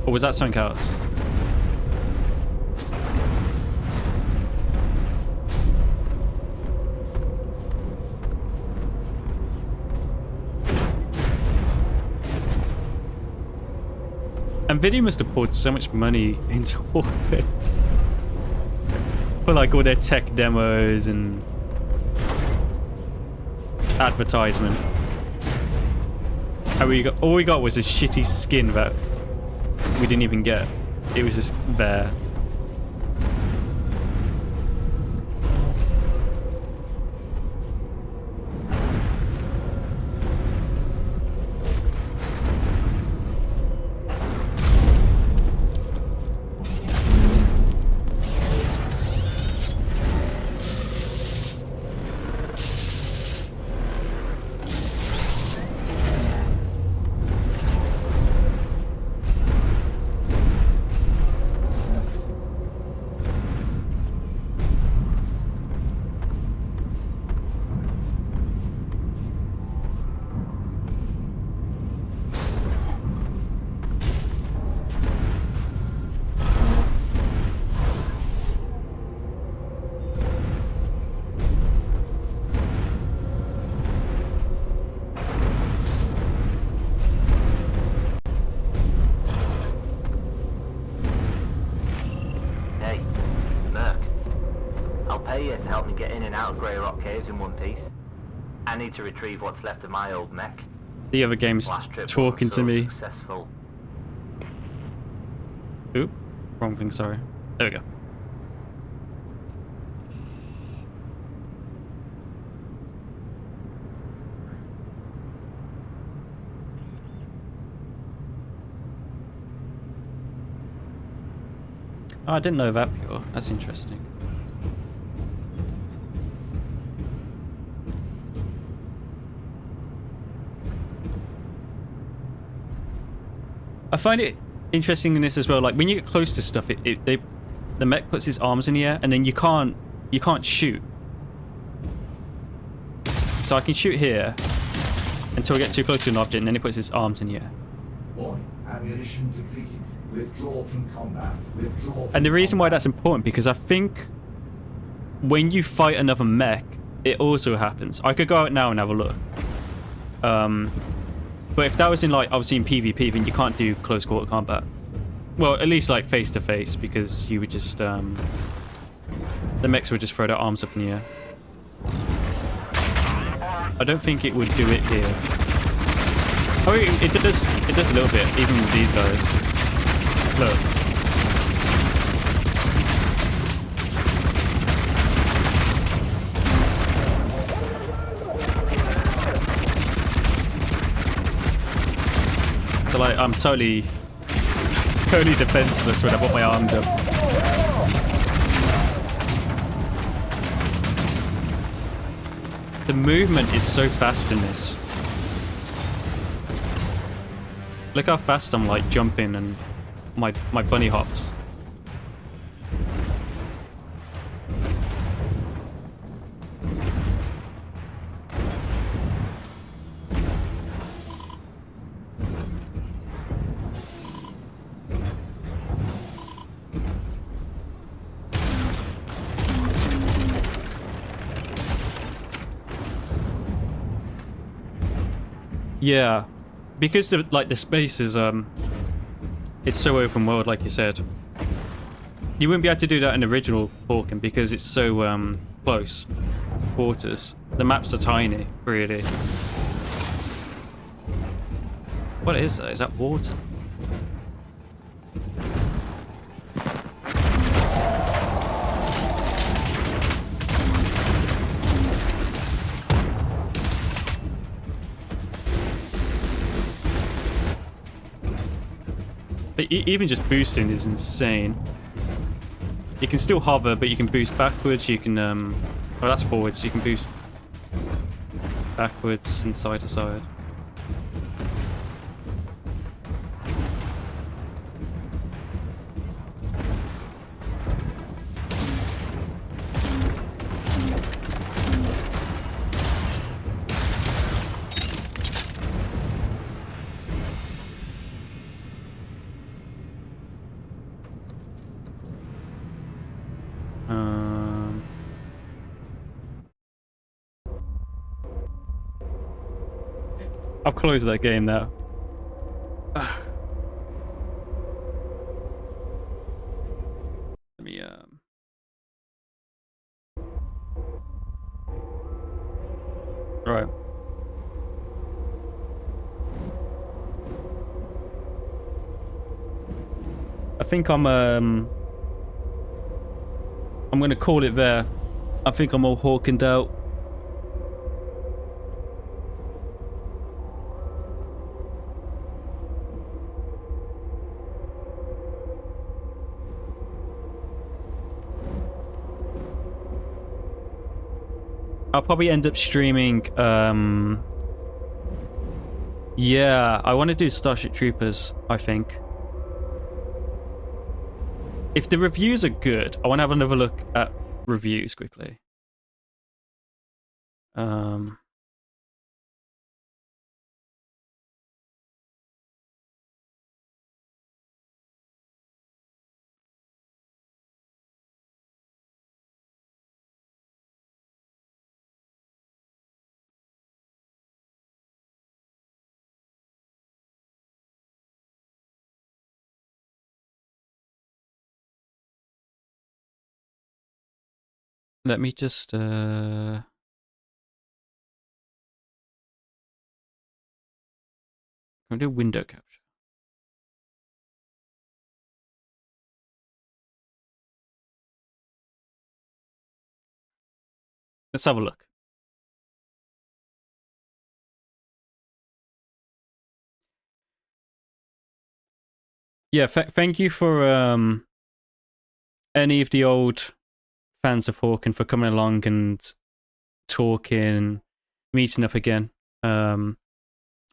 Or was that something else? NVIDIA must have poured so much money into all of it. For like all their tech demos and advertisement. And all we got was this shitty skin that we didn't even get. It was just there. Hey, Merc. I'll pay you to help me get in and out of Grey Rock Caves in one piece. I need to retrieve what's left of my old mech. The other game's Last trip talking wasn't to so me. Successful. Ooh, wrong thing, sorry. There we go. Oh, I didn't know that pure. That's interesting. I find it interesting in this as well. Like when you get close to stuff, the mech puts his arms in the air, and then you can't shoot. So I can shoot here until I get too close to an object, and then it puts his arms in the air. Warning, ammunition depleted. Withdraw from combat. Withdraw from And the reason why combat. that's important, because I think when you fight another mech, it also happens. I could go out now and have a look. But if that was in like, obviously in PvP, then you can't do close quarter combat. Well, at least like face to face, because you would just, the mechs would just throw their arms up in the air. I don't think it would do it here. Oh, it does a little bit, even with these guys. Look. So like, I'm totally defenseless when I put my arms up. The movement is so fast in this. Look how fast I'm like jumping and my bunny hops. Yeah, because the space is it's so open world, like you said. You wouldn't be able to do that in original Hawken because it's so close quarters. The maps are tiny, really. What is that? Is that water? But even just boosting is insane. You can still hover, but you can boost backwards. You can, oh, that's forwards. So you can boost backwards and side to side. I'll close that game now. Let me right. I think I'm gonna call it there. I think I'm all Hawkened out. I'll probably end up streaming, yeah, I want to do Starship Troopers, I think. If the reviews are good, I want to have another look at reviews quickly. Let me just I'll do window capture. Let's have a look. Yeah, thank you for any of the old fans of Hawken for coming along and talking, meeting up again.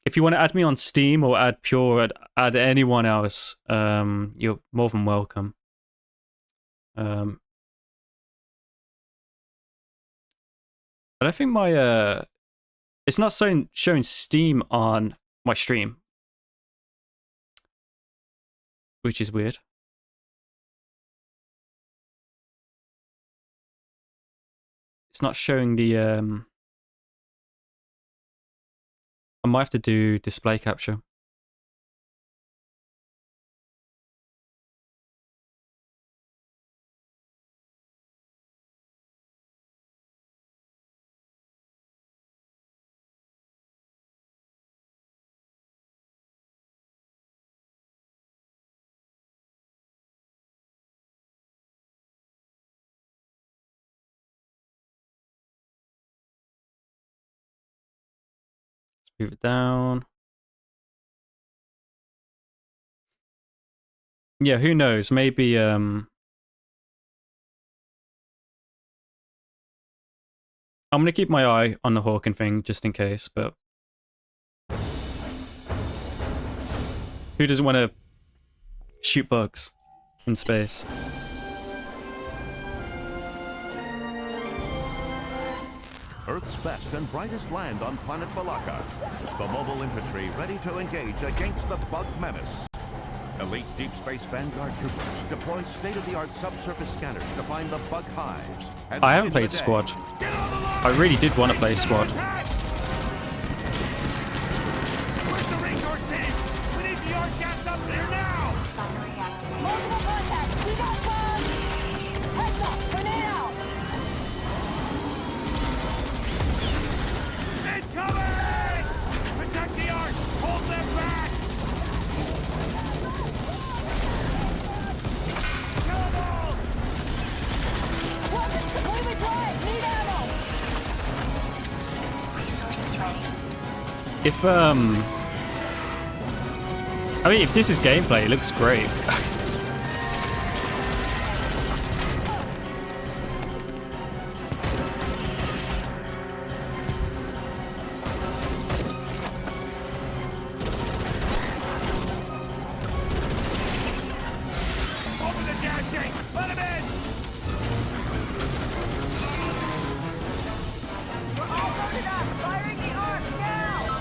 If you want to add me on Steam or add Pure, add anyone else, you're more than welcome. I don't think my it's not showing Steam on my stream, which is weird. It's not showing the I might have to do display capture. Let's move it down. Yeah, who knows? Maybe I'm gonna keep my eye on the Hawken thing just in case, but who doesn't want to shoot bugs in space? Earth's best and brightest land on planet Balaka. The mobile infantry ready to engage against the bug menace. Elite Deep Space Vanguard troopers deploy state-of-the-art subsurface scanners to find the bug hives. And I haven't played Squad. I really did want to play Squad. Where's the resource team? We need the arc gas up there now! Multiple contacts! We got bugs! Heads up! Grenade out! Incoming! Protect the arc! Hold them back! Kill them all! Weapons completely dry! Need ammo! If I mean, if this is gameplay, it looks great. Open the damn gate! Let him in! We're all loaded up! Firing the arc now!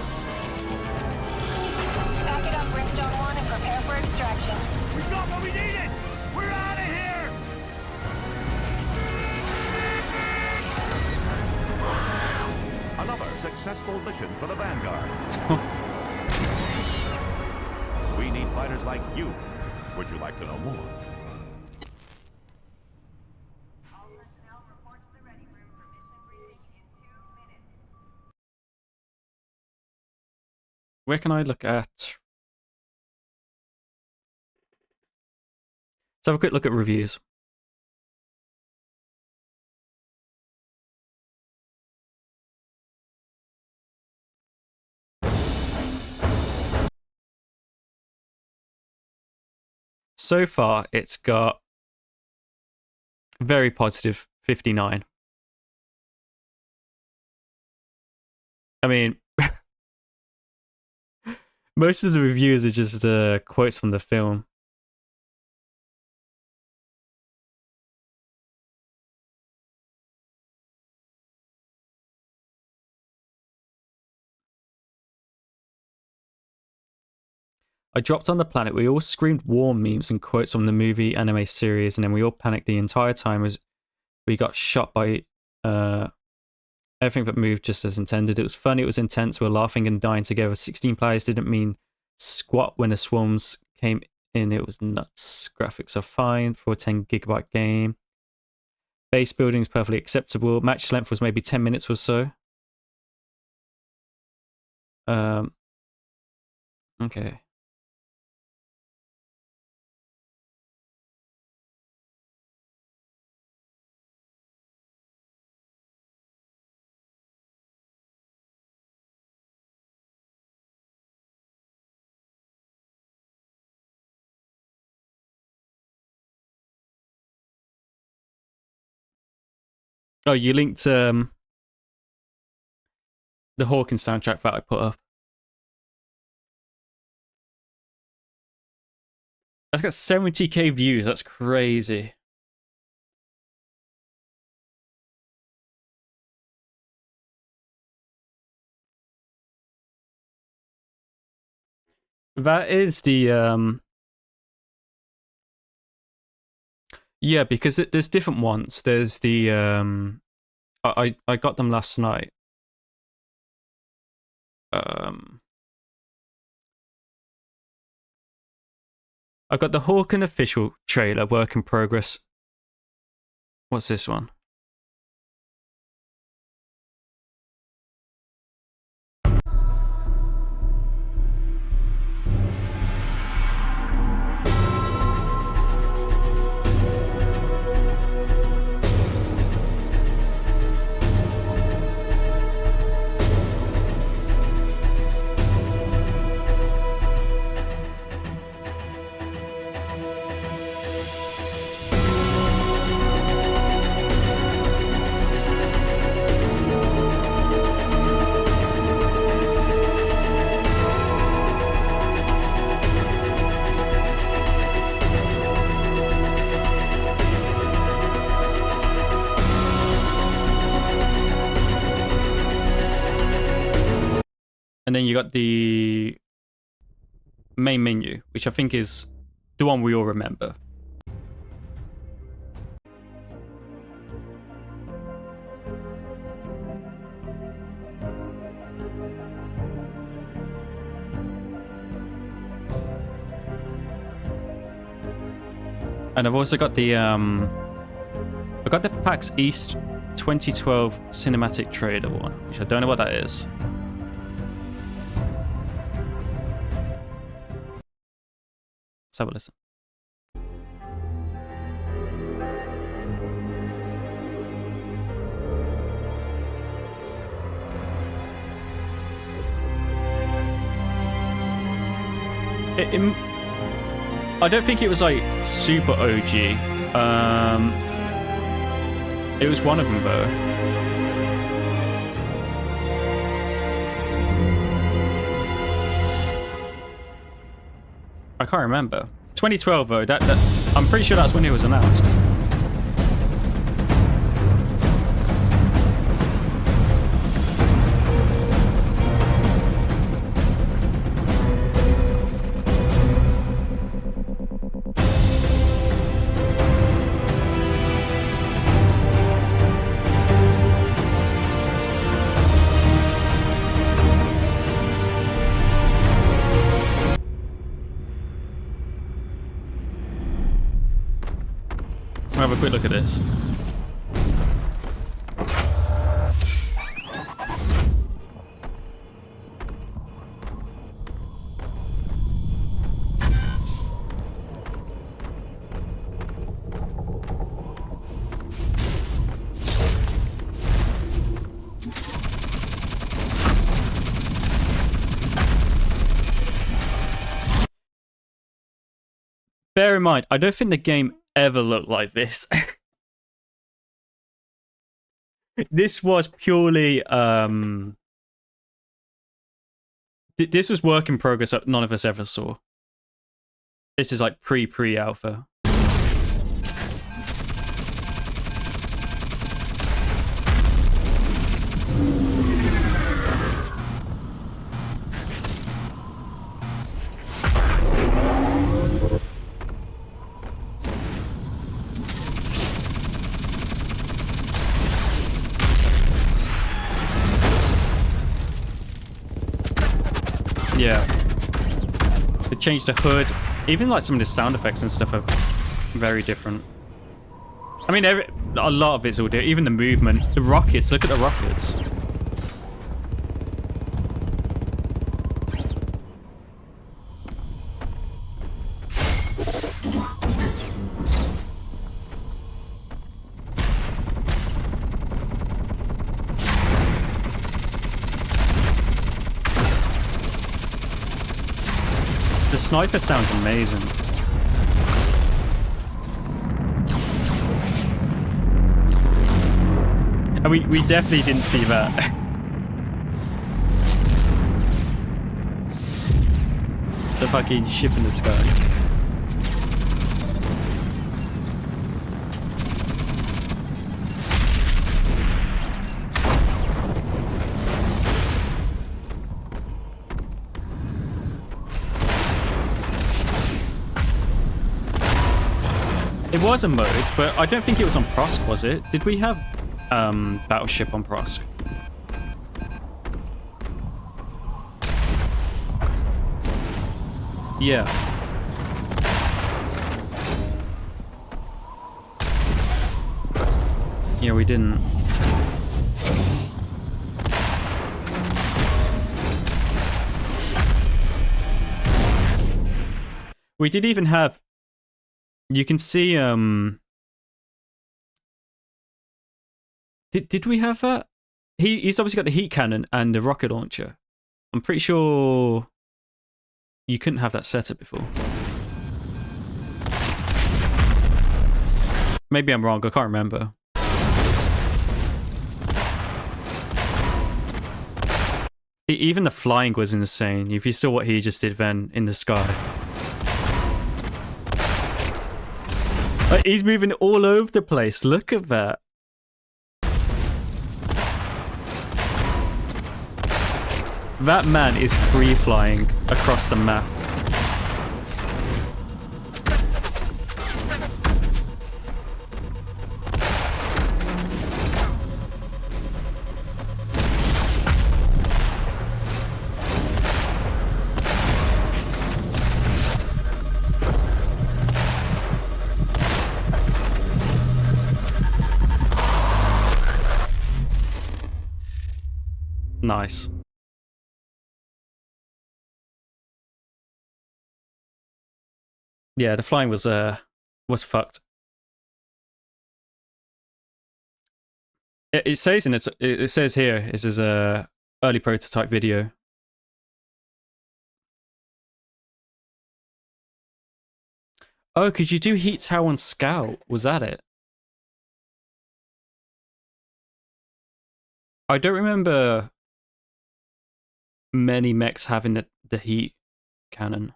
Back it up, Brimstone 1, and prepare for extraction. We got what we needed! We're out of here! Another successful mission for the Vanguard. We need fighters like you. Would you like to know more? Where can I look at? Let's have a quick look at reviews. So far, it's got very positive 59. I mean, most of the reviews are just quotes from the film. I dropped on the planet. We all screamed war memes and quotes from the movie anime series, and then we all panicked the entire time as we got shot by everything that moved just as intended. It was funny, it was intense, we were laughing and dying together. 16 players didn't mean squat when the swarms came in. It was nuts. Graphics are fine for a 10 gigabyte game. Base building is perfectly acceptable. Match length was maybe 10 minutes or so. Okay. Oh, you linked the Hawken soundtrack that I put up. That's got 70k views. That's crazy. That is the yeah, because there's different ones. There's the I got them last night. I got the Hawken official trailer, work in progress. What's this one? And then you got the main menu, which I think is the one we all remember. And I've also got the I got the PAX East 2012 cinematic trailer one, which I don't know what that is. Let's have a listen. I don't think it was like super OG. It was one of them though. I can't remember. 2012 though. That I'm pretty sure that's when it was announced. Have a quick look at this. Bear in mind, I don't think the game ever looked like this. This was purely this was work in progress that none of us ever saw. This is like pre-alpha. Yeah. They changed the hood. Even like some of the sound effects and stuff are very different. I mean, A lot of it's audio, even the movement. The rockets, look at the rockets. The sniper sounds amazing. And we definitely didn't see that. The fucking ship in the sky. It was a mode, but I don't think it was on Prosk, was it? Did we have Battleship on Prosk? Yeah. Yeah, we didn't. We did even have... You can see, Did we have that? He's obviously got the heat cannon and the rocket launcher. I'm pretty sure you couldn't have that setup before. Maybe I'm wrong, I can't remember. Even the flying was insane. If you saw what he just did then in the sky. Like, he's moving all over the place. Look at that. That man is free flying across the map. Nice. Yeah, the flying was fucked. It says in it says here this is a early prototype video. Oh, could you do heat tower on Scout? Was that it? I don't remember many mechs having the heat cannon.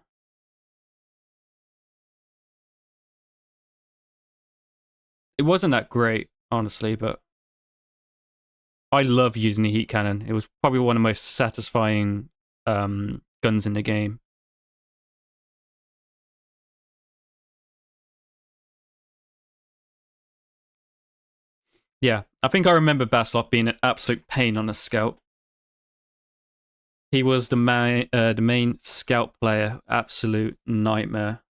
It wasn't that great, honestly, but I love using the heat cannon. It was probably one of the most satisfying guns in the game. Yeah, I think I remember Baslot being an absolute pain on a Scout. He was the main Scout player, absolute nightmare.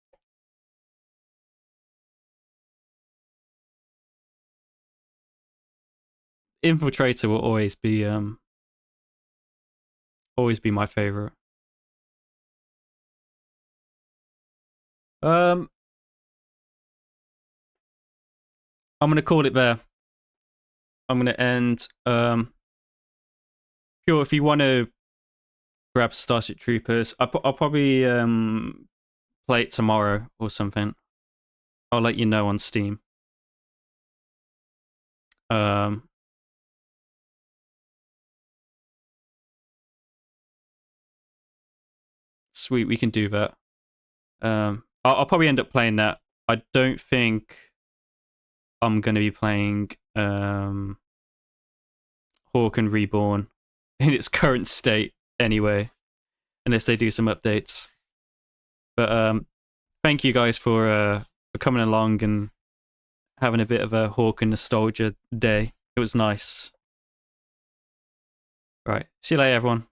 Infiltrator will always be my favorite. I'm gonna call it there. I'm gonna end. Pure, if you want to grab Starship Troopers, I'll probably play it tomorrow or something. I'll let you know on Steam. Sweet, we can do that. I'll probably end up playing that. I don't think I'm going to be playing Hawken Reborn in its current state anyway, unless they do some updates. But thank you guys for coming along and having a bit of a Hawken nostalgia day. It was nice. Right, see you later, everyone.